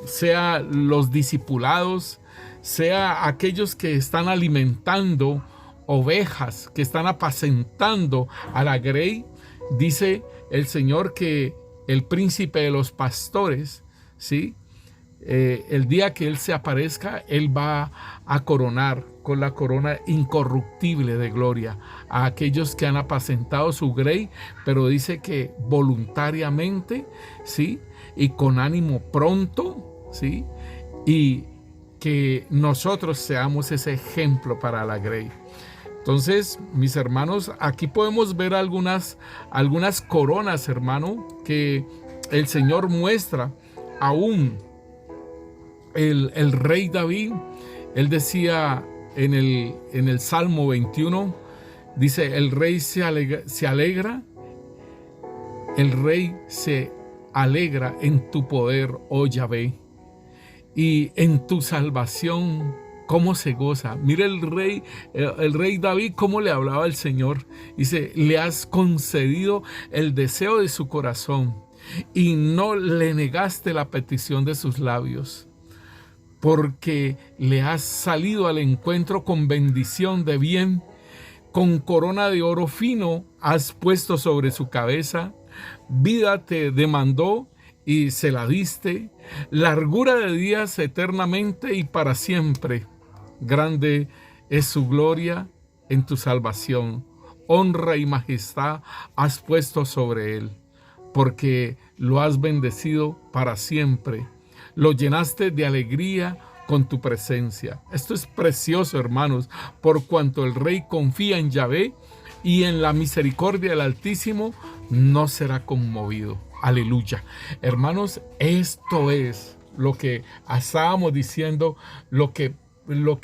Sea los discipulados, sea aquellos que están alimentando ovejas, que están apacentando a la grey, dice el Señor que el príncipe de los pastores, ¿sí? El día que Él se aparezca, Él va a coronar con la corona incorruptible de gloria a aquellos que han apacentado su grey, pero dice que voluntariamente, ¿sí? Y con ánimo pronto, ¿sí? Y que nosotros seamos ese ejemplo para la grey. Entonces, mis hermanos, aquí podemos ver algunas coronas, hermano, que el Señor muestra. Aún el rey David, él decía en el Salmo 21, dice, el rey se alegra, el rey se alegra en tu poder, oh Yahvé, y en tu salvación, cómo se goza. Mire el rey David, cómo le hablaba al Señor. Dice, le has concedido el deseo de su corazón y no le negaste la petición de sus labios, porque le has salido al encuentro con bendición de bien, con corona de oro fino has puesto sobre su cabeza, vida te demandó y se la diste, largura de días eternamente y para siempre. Grande es su gloria en tu salvación, honra y majestad has puesto sobre él, porque lo has bendecido para siempre, lo llenaste de alegría con tu presencia. Esto es precioso, hermanos, por cuanto el rey confía en Yahvé y en la misericordia del Altísimo, no será conmovido. Aleluya. Hermanos, esto es lo que estábamos diciendo, lo que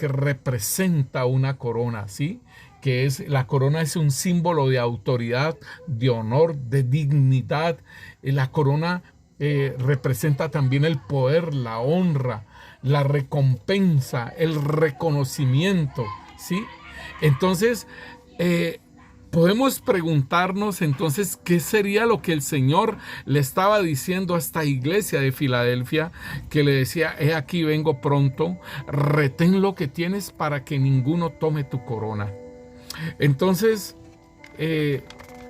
representa una corona, ¿sí? Que es, la corona es un símbolo de autoridad, de honor, de dignidad. La corona representa también el poder, la honra, la recompensa, el reconocimiento, ¿sí? Entonces, podemos preguntarnos entonces qué sería lo que el Señor le estaba diciendo a esta iglesia de Filadelfia, que le decía, he aquí vengo pronto, retén lo que tienes para que ninguno tome tu corona. Entonces,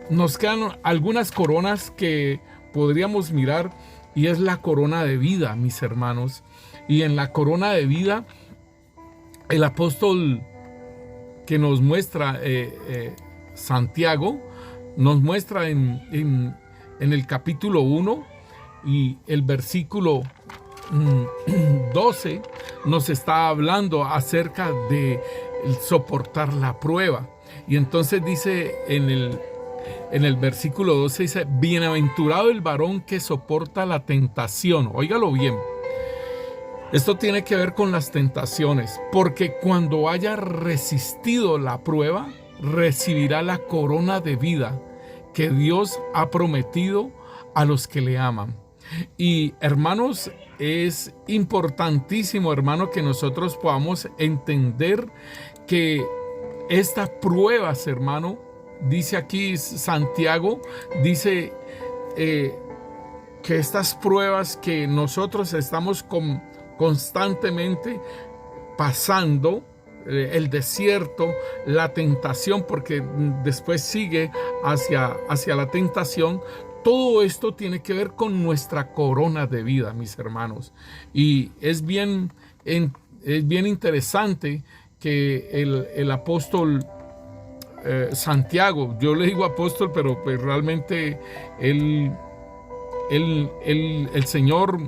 nos quedan algunas coronas que podríamos mirar, y es la corona de vida, mis hermanos. Y en la corona de vida, el apóstol que nos muestra Santiago, nos muestra en el capítulo 1 y el versículo 12, nos está hablando acerca de soportar la prueba. Y entonces dice en el versículo 12, dice, bienaventurado el varón que soporta la tentación. Óigalo bien. Esto tiene que ver con las tentaciones, porque cuando haya resistido la prueba, recibirá la corona de vida que Dios ha prometido a los que le aman. Y hermanos, es importantísimo, hermano, que nosotros podamos entender que estas pruebas, hermano, dice aquí Santiago, dice que estas pruebas que nosotros estamos constantemente pasando, el desierto, la tentación, porque después sigue hacia la tentación. Todo esto tiene que ver con nuestra corona de vida, mis hermanos. Y es bien interesante que el apóstol Santiago, yo le digo apóstol, pero pues realmente el Señor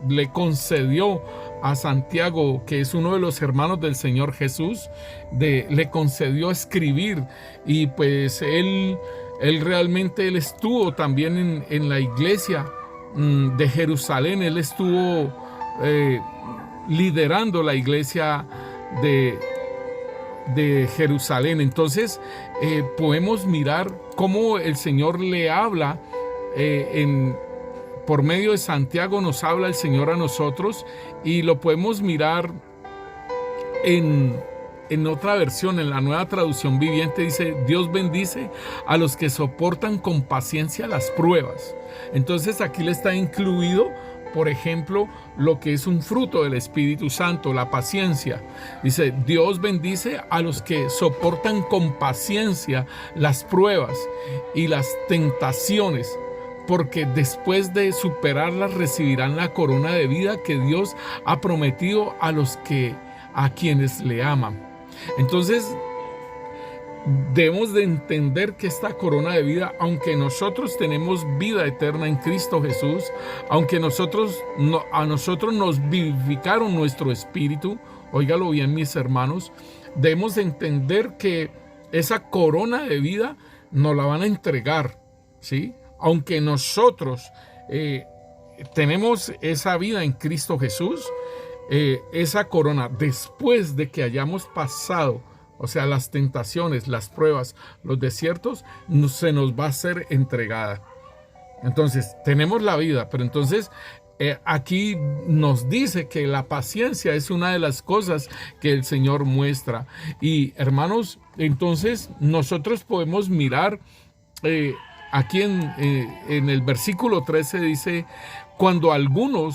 le concedió a Santiago, que es uno de los hermanos del Señor Jesús, le concedió escribir, y pues él realmente estuvo también en la iglesia de Jerusalén. Él estuvo liderando la iglesia de Jerusalén. Entonces podemos mirar cómo el Señor le habla por medio de Santiago, nos habla el Señor a nosotros, y lo podemos mirar en otra versión, en la Nueva Traducción Viviente. Dice, Dios bendice a los que soportan con paciencia las pruebas. Entonces aquí le está incluido, por ejemplo, lo que es un fruto del Espíritu Santo, la paciencia. Dice, Dios bendice a los que soportan con paciencia las pruebas y las tentaciones, porque después de superarlas recibirán la corona de vida que Dios ha prometido a quienes le aman. Entonces, debemos de entender que esta corona de vida, aunque nosotros tenemos vida eterna en Cristo Jesús, aunque a nosotros nos vivificaron nuestro espíritu, óigalo bien, mis hermanos, debemos de entender que esa corona de vida nos la van a entregar, ¿sí? Aunque nosotros tenemos esa vida en Cristo Jesús, esa corona, después de que hayamos pasado, o sea, las tentaciones, las pruebas, los desiertos, se nos va a ser entregada. Entonces, tenemos la vida, pero entonces aquí nos dice que la paciencia es una de las cosas que el Señor muestra. Y hermanos, entonces nosotros podemos mirar aquí en el versículo 13 dice, cuando alguno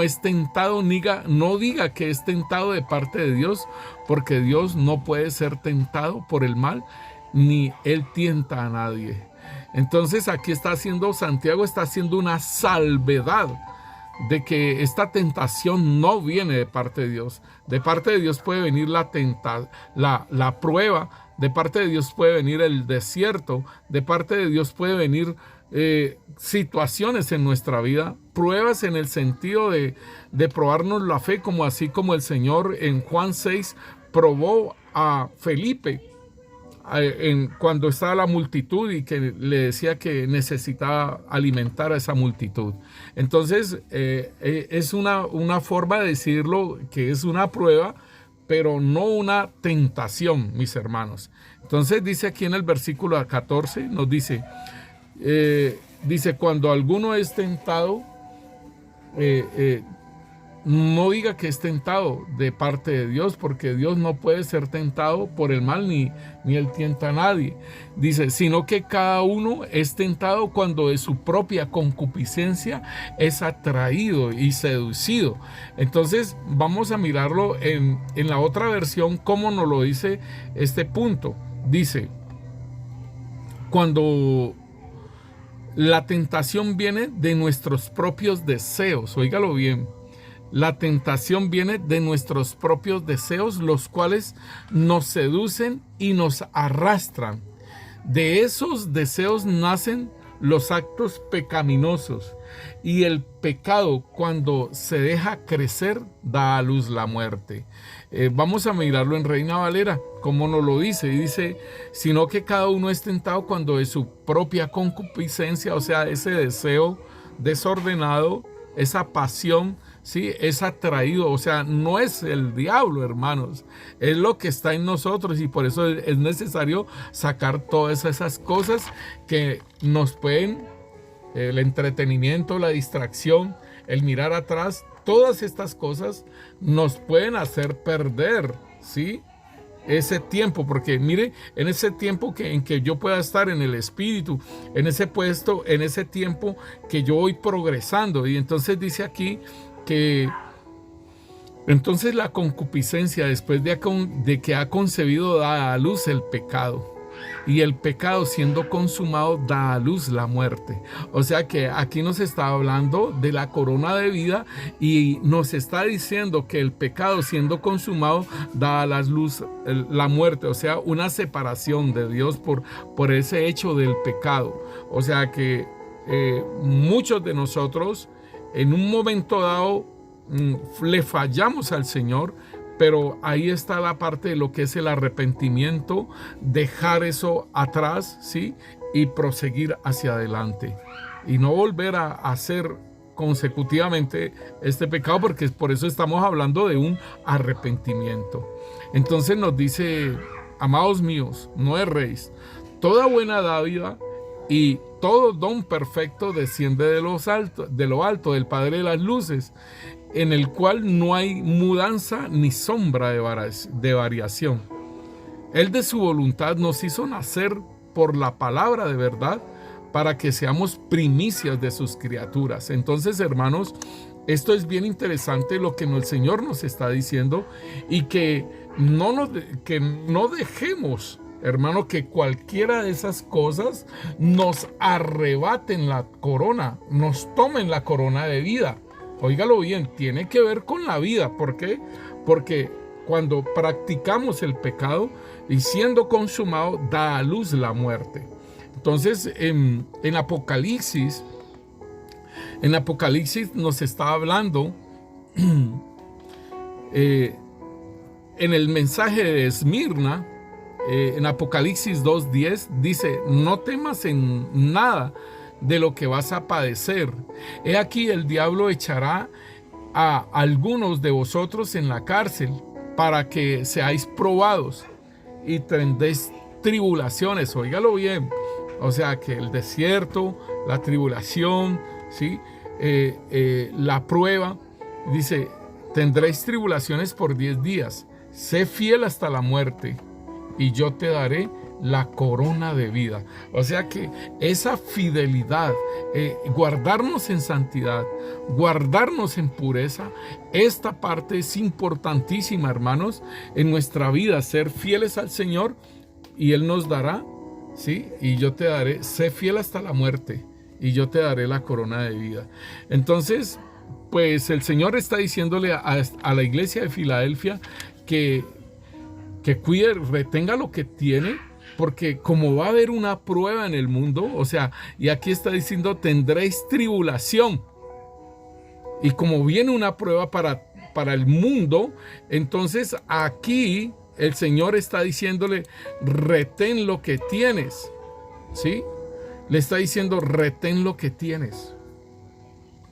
es tentado, no diga que es tentado de parte de Dios, porque Dios no puede ser tentado por el mal, ni Él tienta a nadie. Entonces aquí Santiago está haciendo una salvedad de que esta tentación no viene de parte de Dios. De parte de Dios puede venir la prueba, de parte de Dios puede venir el desierto, de parte de Dios puede venir situaciones en nuestra vida, pruebas en el sentido de probarnos la fe, así como el Señor en Juan 6 probó a Felipe cuando estaba la multitud y que le decía que necesitaba alimentar a esa multitud. Entonces es una forma de decirlo, que es una prueba, pero no una tentación, mis hermanos. Entonces dice aquí en el versículo 14, nos dice, cuando alguno es tentado, no diga que es tentado de parte de Dios, porque Dios no puede ser tentado por el mal, ni Él tienta a nadie. Dice, sino que cada uno es tentado cuando de su propia concupiscencia es atraído y seducido. Entonces vamos a mirarlo en la otra versión, cómo nos lo dice este punto. Dice, cuando la tentación viene de nuestros propios deseos, óigalo bien. La tentación viene de nuestros propios deseos, los cuales nos seducen y nos arrastran. De esos deseos nacen los actos pecaminosos. Y el pecado, cuando se deja crecer, da a luz la muerte. Vamos a mirarlo en Reina Valera, como nos lo dice. Dice, sino que cada uno es tentado cuando de su propia concupiscencia, o sea, ese deseo desordenado, esa pasión, ¿sí?, es atraído. O sea, no es el diablo, hermanos, es lo que está en nosotros, y por eso es necesario sacar todas esas cosas que nos pueden, el entretenimiento, la distracción, el mirar atrás, todas estas cosas nos pueden hacer perder, ¿sí?, ese tiempo. Porque mire, en ese tiempo en que yo pueda estar en el espíritu, en ese puesto, en ese tiempo que yo voy progresando. Y entonces dice aquí que entonces la concupiscencia, después de que ha concebido, da a luz el pecado, y el pecado, siendo consumado, da a luz la muerte. O sea que aquí nos está hablando de la corona de vida, y nos está diciendo que el pecado, siendo consumado, da a la luz la muerte. O sea, una separación de Dios por ese hecho del pecado. O sea que muchos de nosotros en un momento dado le fallamos al Señor, pero ahí está la parte de lo que es el arrepentimiento, dejar eso atrás, ¿sí?, y proseguir hacia adelante y no volver a hacer consecutivamente este pecado, porque por eso estamos hablando de un arrepentimiento. Entonces nos dice, amados míos, no erréis, toda buena dádiva y todo don perfecto desciende de lo alto, del Padre de las luces, en el cual no hay mudanza ni sombra de variación. Él de su voluntad nos hizo nacer por la palabra de verdad, para que seamos primicias de sus criaturas. Entonces, hermanos, esto es bien interesante lo que el Señor nos está diciendo, y que no dejemos, hermano, que cualquiera de esas cosas nos arrebaten la corona, nos tomen la corona de vida. Óigalo bien, tiene que ver con la vida. ¿Por qué? Porque cuando practicamos el pecado y siendo consumado, da a luz la muerte. Entonces, en Apocalipsis nos está hablando, en el mensaje de Esmirna, en Apocalipsis 2:10, dice, no temas en nada de lo que vas a padecer. He aquí, el diablo echará a algunos de vosotros en la cárcel, para que seáis probados y tendréis tribulaciones. Óigalo bien. O sea que el desierto, la tribulación, ¿sí?, la prueba, dice, tendréis tribulaciones por 10 días. Sé fiel hasta la muerte, y yo te daré la corona de vida. O sea que esa fidelidad, guardarnos en santidad, guardarnos en pureza, esta parte es importantísima, hermanos, en nuestra vida, ser fieles al Señor, y Él nos dará, ¿sí?, y yo te daré, sé fiel hasta la muerte, y yo te daré la corona de vida. Entonces, pues el Señor está diciéndole a la iglesia de Filadelfia que cuide, retenga lo que tiene, porque como va a haber una prueba en el mundo, o sea, y aquí está diciendo, tendréis tribulación. Y como viene una prueba para el mundo, entonces aquí el Señor está diciéndole, retén lo que tienes, ¿sí? Le está diciendo, retén lo que tienes,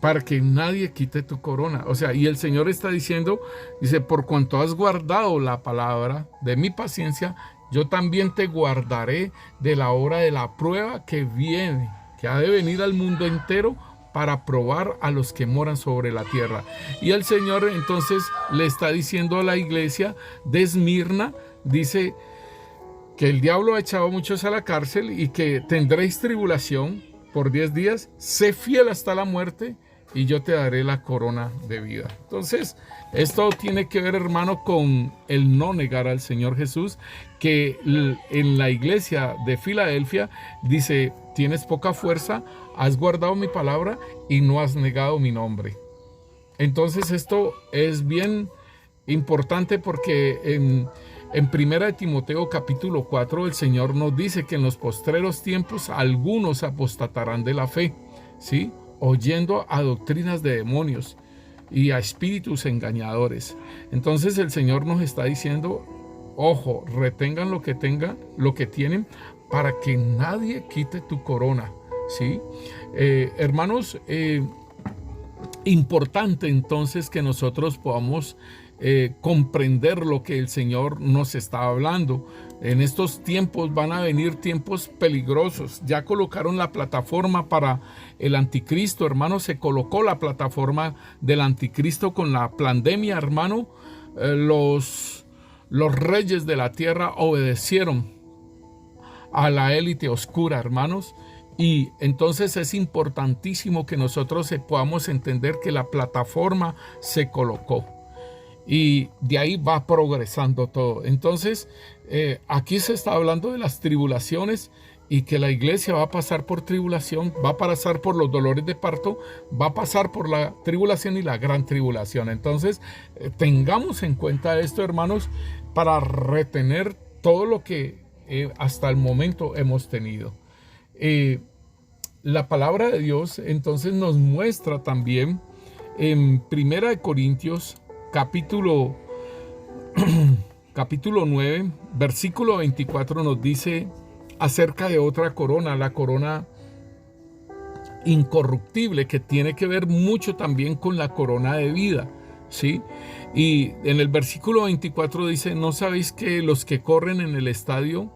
para que nadie quite tu corona. O sea, y el Señor está diciendo, dice, por cuanto has guardado la palabra de mi paciencia, yo también te guardaré de la hora de la prueba que viene, que ha de venir al mundo entero, para probar a los que moran sobre la tierra. Y el Señor entonces le está diciendo a la iglesia de Esmirna, dice que el diablo ha echado a muchos a la cárcel, y que tendréis tribulación por 10 días, sé fiel hasta la muerte, y yo te daré la corona de vida. Entonces, esto tiene que ver, hermano, con el no negar al Señor Jesús, que en la iglesia de Filadelfia dice, tienes poca fuerza, has guardado mi palabra y no has negado mi nombre. Entonces, esto es bien importante, porque En 1 Timoteo capítulo 4 el Señor nos dice que en los postreros tiempos algunos apostatarán de la fe, ¿sí? Oyendo a doctrinas de demonios y a espíritus engañadores. Entonces el Señor nos está diciendo, ojo, retengan lo que tienen para que nadie quite tu corona, ¿sí? Hermanos, importante entonces que nosotros podamos comprender lo que el Señor nos está hablando. En estos tiempos van a venir tiempos peligrosos. Ya colocaron la plataforma para el anticristo, hermano. Se colocó la plataforma del anticristo con la pandemia, hermano. Los reyes de la tierra obedecieron a la élite oscura, hermanos. Y entonces es importantísimo que nosotros podamos entender que la plataforma se colocó. Y de ahí va progresando todo. Entonces, aquí se está hablando de las tribulaciones y que la iglesia va a pasar por tribulación, va a pasar por los dolores de parto, va a pasar por la tribulación y la gran tribulación. Entonces, tengamos en cuenta esto, hermanos, para retener todo lo que hasta el momento hemos tenido. La palabra de Dios entonces nos muestra también en 1 Corintios capítulo 9, versículo 24 nos dice acerca de otra corona, la corona incorruptible, que tiene que ver mucho también con la corona de vida, ¿sí? Y en el versículo 24 dice, ¿no sabéis que los que corren en el estadio,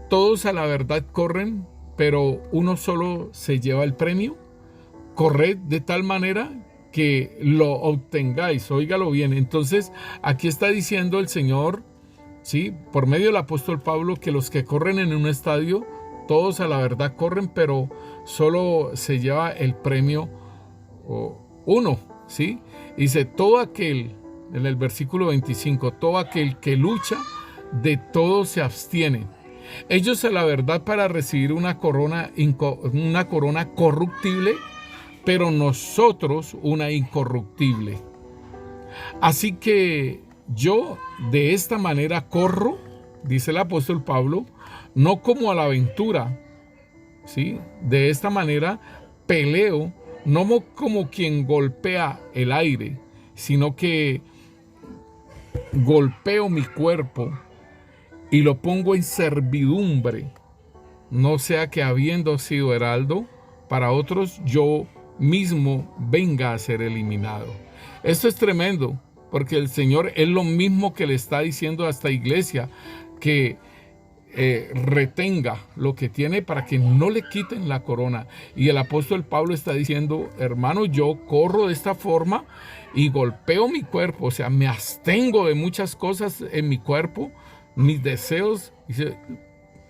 todos a la verdad corren, pero uno solo se lleva el premio? Corred de tal manera que lo obtengáis. Óigalo bien. Entonces, aquí está diciendo el Señor, ¿sí?, por medio del apóstol Pablo, que los que corren en un estadio, todos a la verdad corren, pero solo se lleva el premio uno, ¿sí? Dice, todo aquel, en el versículo 25, todo aquel que lucha, de todo se abstiene. Ellos a la verdad para recibir una corona corruptible, pero nosotros una incorruptible. Así que yo de esta manera corro, dice el apóstol Pablo, no como a la aventura, ¿sí? De esta manera peleo, no como quien golpea el aire, sino que golpeo mi cuerpo y lo pongo en servidumbre, no sea que habiendo sido heraldo para otros, yo mismo venga a ser eliminado. Esto es tremendo, porque el Señor es lo mismo que le está diciendo a esta iglesia, que retenga lo que tiene para que no le quiten la corona. Y el apóstol Pablo está diciendo, hermano, yo corro de esta forma y golpeo mi cuerpo, o sea, me abstengo de muchas cosas en mi cuerpo, mis deseos,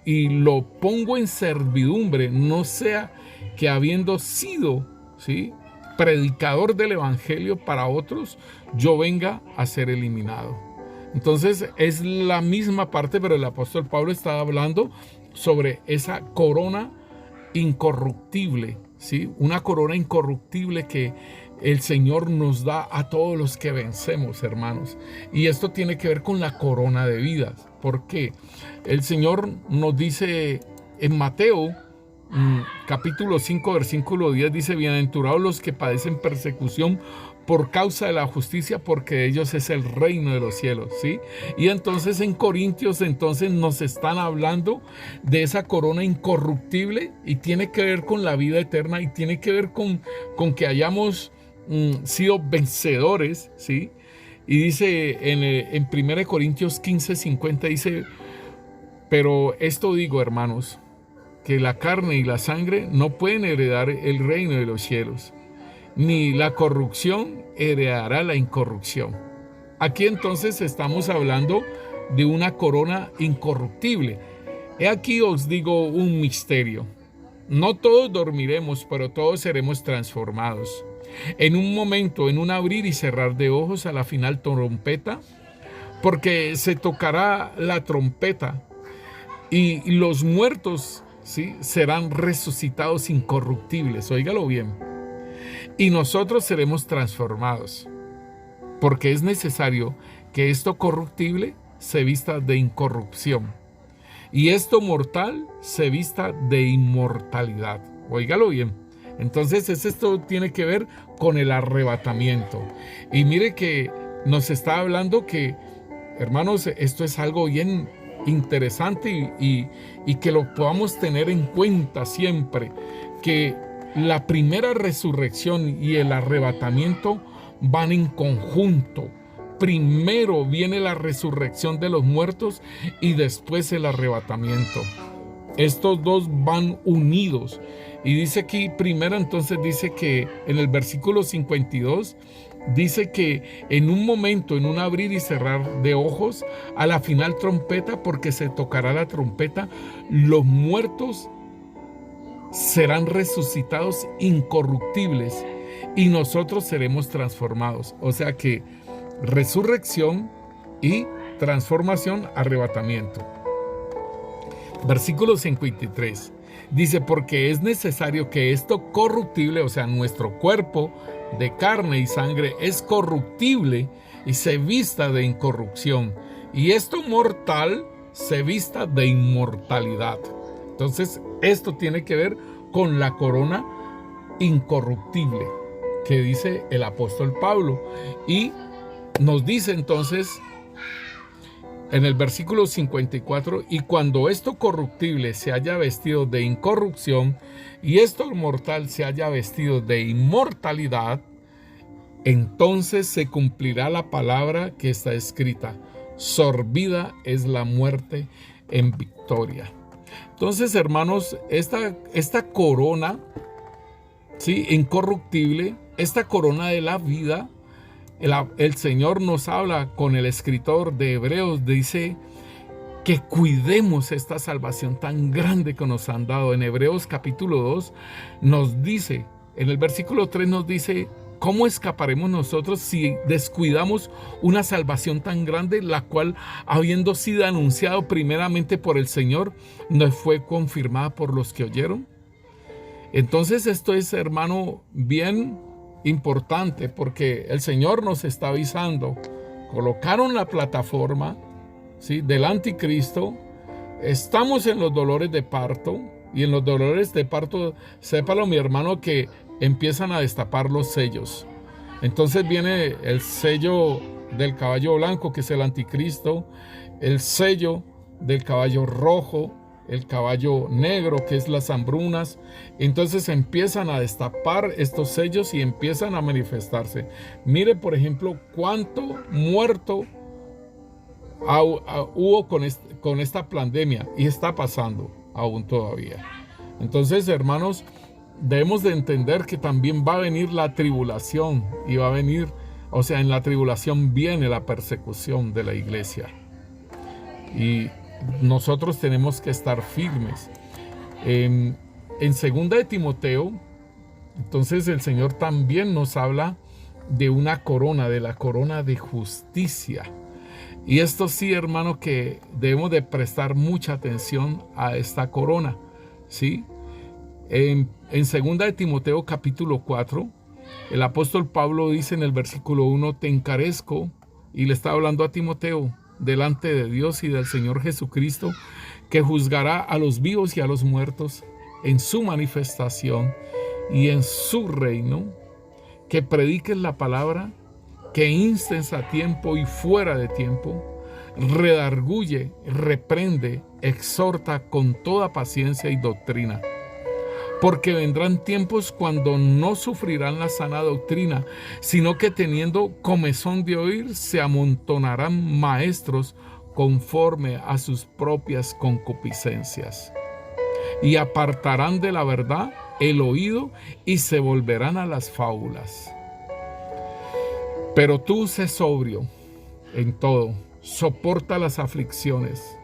y lo pongo en servidumbre, no sea que habiendo sido, ¿sí?, predicador del evangelio para otros, yo venga a ser eliminado. Entonces es la misma parte, pero el apóstol Pablo está hablando sobre esa corona incorruptible, ¿sí? Una corona incorruptible que el Señor nos da a todos los que vencemos, hermanos. Y esto tiene que ver con la corona de vida. ¿Por qué? El Señor nos dice en Mateo capítulo 5, versículo 10, dice, bienaventurados los que padecen persecución por causa de la justicia, porque de ellos es el reino de los cielos, ¿sí? Y entonces en Corintios entonces nos están hablando de esa corona incorruptible, y tiene que ver con la vida eterna, y tiene que ver con que hayamos sido vencedores, ¿sí? Y dice en 1 Corintios 15, 50, dice, pero esto digo, hermanos, que la carne y la sangre no pueden heredar el reino de los cielos, ni la corrupción heredará la incorrupción. Aquí entonces estamos hablando de una corona incorruptible. He aquí os digo un misterio. No todos dormiremos, pero todos seremos transformados. En un momento, en un abrir y cerrar de ojos, a la final trompeta, porque se tocará la trompeta y los muertos, ¿sí?, serán resucitados incorruptibles. Óigalo bien. Y nosotros seremos transformados, porque es necesario que esto corruptible se vista de incorrupción, y esto mortal se vista de inmortalidad. Óigalo bien. Entonces esto tiene que ver con el arrebatamiento. Y mire que nos está hablando que, hermanos, esto es algo bien interesante y que lo podamos tener en cuenta siempre, que la primera resurrección y el arrebatamiento van en conjunto. Primero viene la resurrección de los muertos y después el arrebatamiento. Estos dos van unidos. Y dice aquí, primero entonces dice que en el versículo 52, dice que en un momento, en un abrir y cerrar de ojos, a la final trompeta, porque se tocará la trompeta, los muertos serán resucitados incorruptibles y nosotros seremos transformados. O sea que resurrección y transformación, arrebatamiento. Versículo 53 dice, porque es necesario que esto corruptible, o sea, nuestro cuerpo de carne y sangre es corruptible y se vista de incorrupción, y esto mortal se vista de inmortalidad. Entonces, esto tiene que ver con la corona incorruptible que dice el apóstol Pablo, y nos dice entonces en el versículo 54, y cuando esto corruptible se haya vestido de incorrupción y esto mortal se haya vestido de inmortalidad, entonces se cumplirá la palabra que está escrita: sorbida es la muerte en victoria. Entonces, hermanos, esta corona, ¿sí?, incorruptible, esta corona de la vida, el Señor nos habla con el escritor de Hebreos, dice que cuidemos esta salvación tan grande que nos han dado. En Hebreos capítulo 2 nos dice, en el versículo 3 nos dice, ¿cómo escaparemos nosotros si descuidamos una salvación tan grande, la cual, habiendo sido anunciado primeramente por el Señor, no fue confirmada por los que oyeron? Entonces esto es, hermano, bien importante, porque el Señor nos está avisando. Colocaron la plataforma, ¿sí?, del anticristo. Estamos en los dolores de parto, y en los dolores de parto, sépalo, mi hermano, que empiezan a destapar los sellos. Entonces viene el sello del caballo blanco, que es el anticristo, el sello del caballo rojo, el caballo negro, que es las hambrunas. Entonces empiezan a destapar estos sellos y empiezan a manifestarse. Mire, por ejemplo, cuánto muerto hubo con esta pandemia, y está pasando aún todavía. Entonces, hermanos, debemos de entender que también va a venir la tribulación, y va a venir, o sea, en la tribulación viene la persecución de la iglesia. Y nosotros tenemos que estar firmes. En 2 de Timoteo, entonces el Señor también nos habla de una corona, de la corona de justicia. Y esto sí, hermano, que debemos de prestar mucha atención a esta corona, ¿sí? En 2 de Timoteo capítulo 4, el apóstol Pablo dice en el versículo 1, te encarezco, y le está hablando a Timoteo, delante de Dios y del Señor Jesucristo, que juzgará a los vivos y a los muertos en su manifestación y en su reino, que prediques la palabra, que instes a tiempo y fuera de tiempo, redarguye, reprende, exhorta con toda paciencia y doctrina. Porque vendrán tiempos cuando no sufrirán la sana doctrina, sino que teniendo comezón de oír, se amontonarán maestros conforme a sus propias concupiscencias. Y apartarán de la verdad el oído y se volverán a las fábulas. Pero tú sé sobrio en todo, soporta las aflicciones,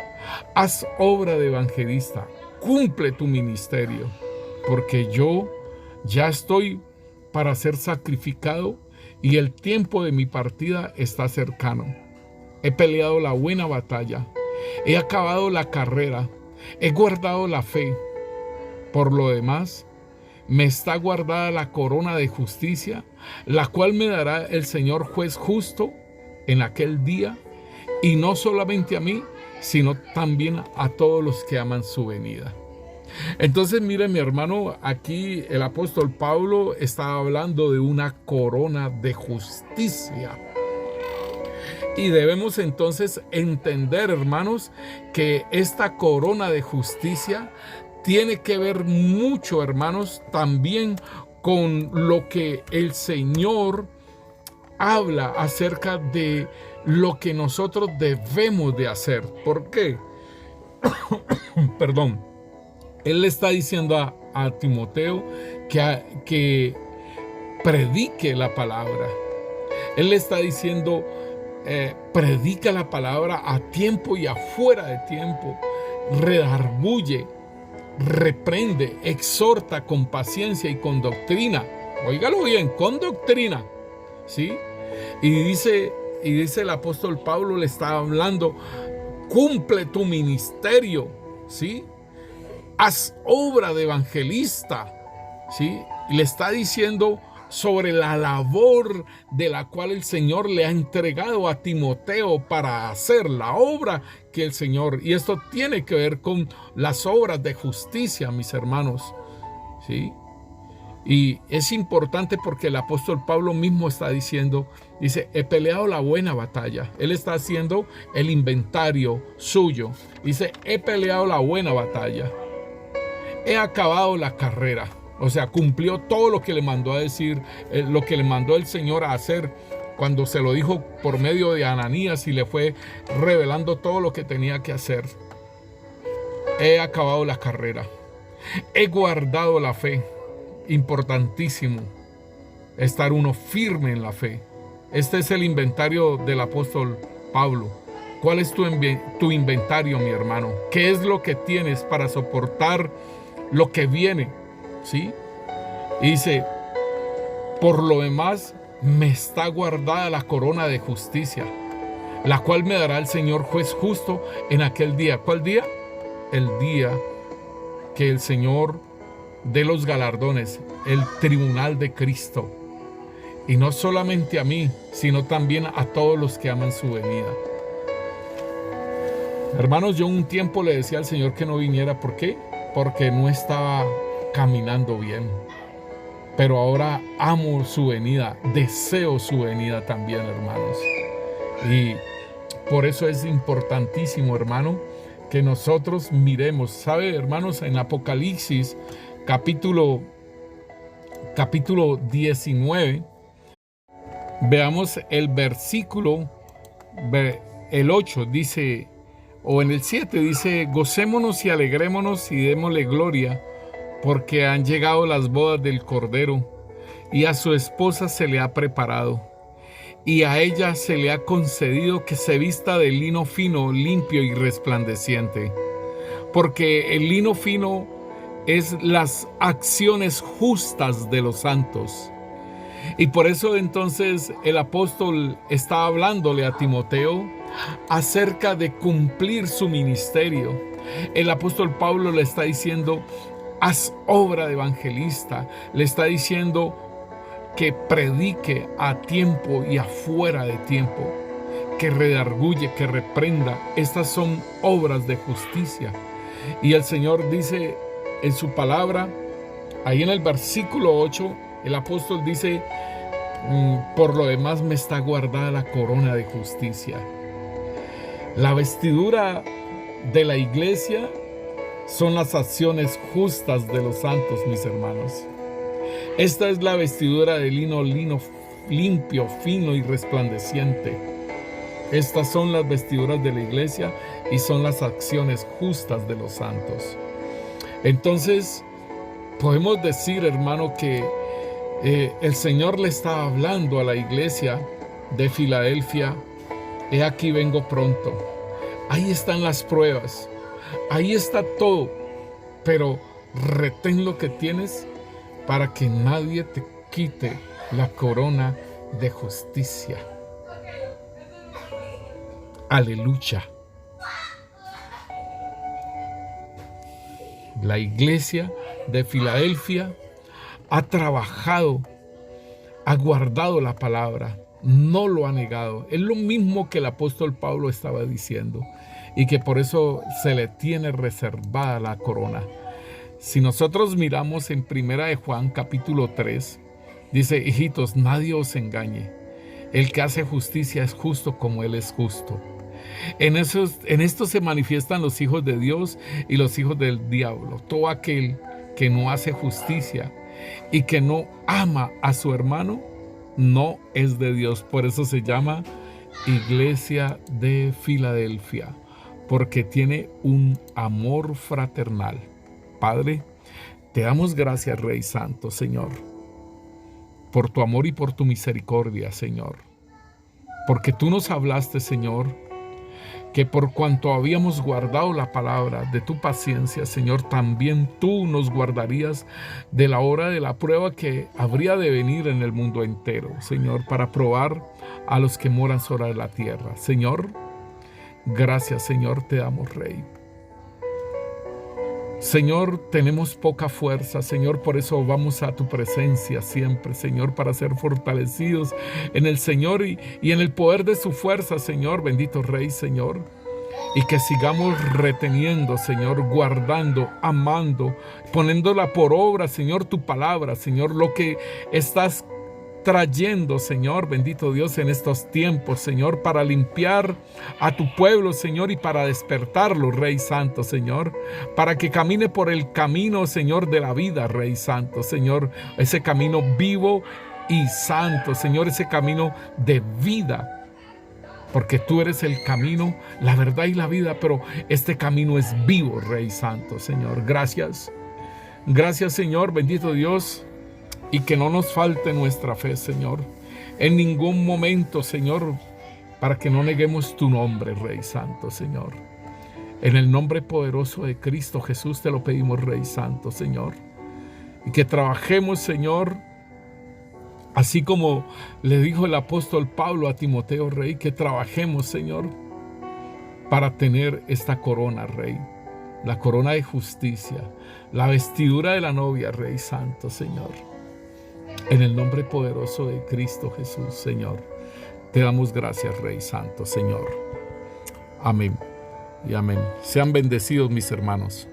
haz obra de evangelista, cumple tu ministerio. Porque yo ya estoy para ser sacrificado y el tiempo de mi partida está cercano. He peleado la buena batalla, he acabado la carrera, he guardado la fe. Por lo demás, me está guardada la corona de justicia, la cual me dará el Señor juez justo en aquel día, y no solamente a mí, sino también a todos los que aman su venida. Entonces, mire, mi hermano, aquí el apóstol Pablo estaba hablando de una corona de justicia. Y debemos entonces entender, hermanos, que esta corona de justicia tiene que ver mucho, hermanos, también con lo que el Señor habla acerca de lo que nosotros debemos de hacer. ¿Por qué? Perdón. Él le está diciendo a Timoteo que predique la palabra. Él le está diciendo, predica la palabra a tiempo y afuera de tiempo. Redarguye, reprende, exhorta con paciencia y con doctrina. Óigalo bien, con doctrina. ¿Sí? Y dice el apóstol Pablo, le está hablando, cumple tu ministerio, ¿sí? Haz obra de evangelista, ¿sí? Y le está diciendo sobre la labor de la cual el Señor le ha entregado a Timoteo para hacer la obra que el Señor, y esto tiene que ver con las obras de justicia, mis hermanos, ¿sí? Y es importante porque el apóstol Pablo mismo está diciendo, dice, he peleado la buena batalla. Él está haciendo el inventario suyo. Dice, he peleado la buena batalla. He acabado la carrera. O sea, cumplió todo lo que le mandó a decir, lo que le mandó el Señor a hacer cuando se lo dijo por medio de Ananías y le fue revelando todo lo que tenía que hacer. He acabado la carrera. He guardado la fe. Importantísimo estar uno firme en la fe. Este es el inventario del apóstol Pablo. ¿Cuál es tu inventario, mi hermano? ¿Qué es lo que tienes para soportar lo que viene? ¿Sí? Y dice, por lo demás me está guardada la corona de justicia, la cual me dará el Señor juez justo en aquel día. ¿Cuál día? El día que el Señor de los galardones, el tribunal de Cristo. Y no solamente a mí, sino también a todos los que aman su venida. Hermanos, yo un tiempo le decía al Señor que no viniera. ¿Por qué? Porque no estaba caminando bien. Pero ahora amo su venida, deseo su venida también, hermanos. Y por eso es importantísimo, hermano, que nosotros miremos. ¿Sabe, hermanos? En Apocalipsis capítulo 19, veamos el versículo, el 8 dice, o en el 7 dice, gocémonos y alegrémonos y démosle gloria, porque han llegado las bodas del Cordero, y a su esposa se le ha preparado, y a ella se le ha concedido que se vista de lino fino, limpio y resplandeciente, porque el lino fino es las acciones justas de los santos. Y por eso entonces el apóstol está hablándole a Timoteo acerca de cumplir su ministerio. El apóstol Pablo le está diciendo, haz obra de evangelista. Le está diciendo que predique a tiempo y afuera de tiempo, que redarguye, que reprenda. Estas son obras de justicia. Y el Señor dice en su palabra, ahí en el versículo 8, el apóstol dice, por lo demás me está guardada la corona de justicia. La vestidura de la iglesia son las acciones justas de los santos, mis hermanos. Esta es la vestidura de lino limpio, fino y resplandeciente. Estas son las vestiduras de la iglesia y son las acciones justas de los santos. Entonces, podemos decir, hermano, que el Señor le está hablando a la iglesia de Filadelfia, he aquí vengo pronto. Ahí están las pruebas, ahí está todo, pero retén lo que tienes para que nadie te quite la corona de justicia. Aleluya. La iglesia de Filadelfia ha trabajado, ha guardado la palabra, no lo ha negado. Es lo mismo que el apóstol Pablo estaba diciendo, y que por eso se le tiene reservada la corona. Si nosotros miramos en 1 de Juan capítulo 3, dice: hijitos, nadie os engañe. El que hace justicia es justo como Él es justo. En esto se manifiestan los hijos de Dios y los hijos del diablo. Todo aquel que no hace justicia y que no ama a su hermano, no es de Dios. Por eso se llama Iglesia de Filadelfia, porque tiene un amor fraternal. Padre, te damos gracias, Rey Santo, Señor, por tu amor y por tu misericordia, Señor. Porque tú nos hablaste, Señor, que por cuanto habíamos guardado la palabra de tu paciencia, Señor, también tú nos guardarías de la hora de la prueba que habría de venir en el mundo entero, Señor, para probar a los que moran sobre la tierra. Señor, gracias, Señor, te damos, Rey. Señor, tenemos poca fuerza, Señor, por eso vamos a tu presencia siempre, Señor, para ser fortalecidos en el Señor y en el poder de su fuerza, Señor, bendito Rey, Señor. Y que sigamos reteniendo, Señor, guardando, amando, poniéndola por obra, Señor, tu palabra, Señor, lo que estás trayendo, Señor, bendito Dios, en estos tiempos, Señor, para limpiar a tu pueblo, Señor, y para despertarlo, Rey Santo, Señor, para que camine por el camino, Señor, de la vida, Rey Santo, Señor, ese camino vivo y santo, Señor, ese camino de vida, porque tú eres el camino, la verdad y la vida, pero este camino es vivo, Rey Santo, Señor. Gracias, gracias, Señor, bendito Dios. Y que no nos falte nuestra fe, Señor, en ningún momento, Señor, para que no neguemos tu nombre, Rey Santo, Señor. En el nombre poderoso de Cristo Jesús te lo pedimos, Rey Santo, Señor. Y que trabajemos, Señor, así como le dijo el apóstol Pablo a Timoteo, Rey, que trabajemos, Señor, para tener esta corona, Rey. La corona de justicia, la vestidura de la novia, Rey Santo, Señor. En el nombre poderoso de Cristo Jesús, Señor, te damos gracias, Rey Santo, Señor. Amén y amén. Sean bendecidos, mis hermanos.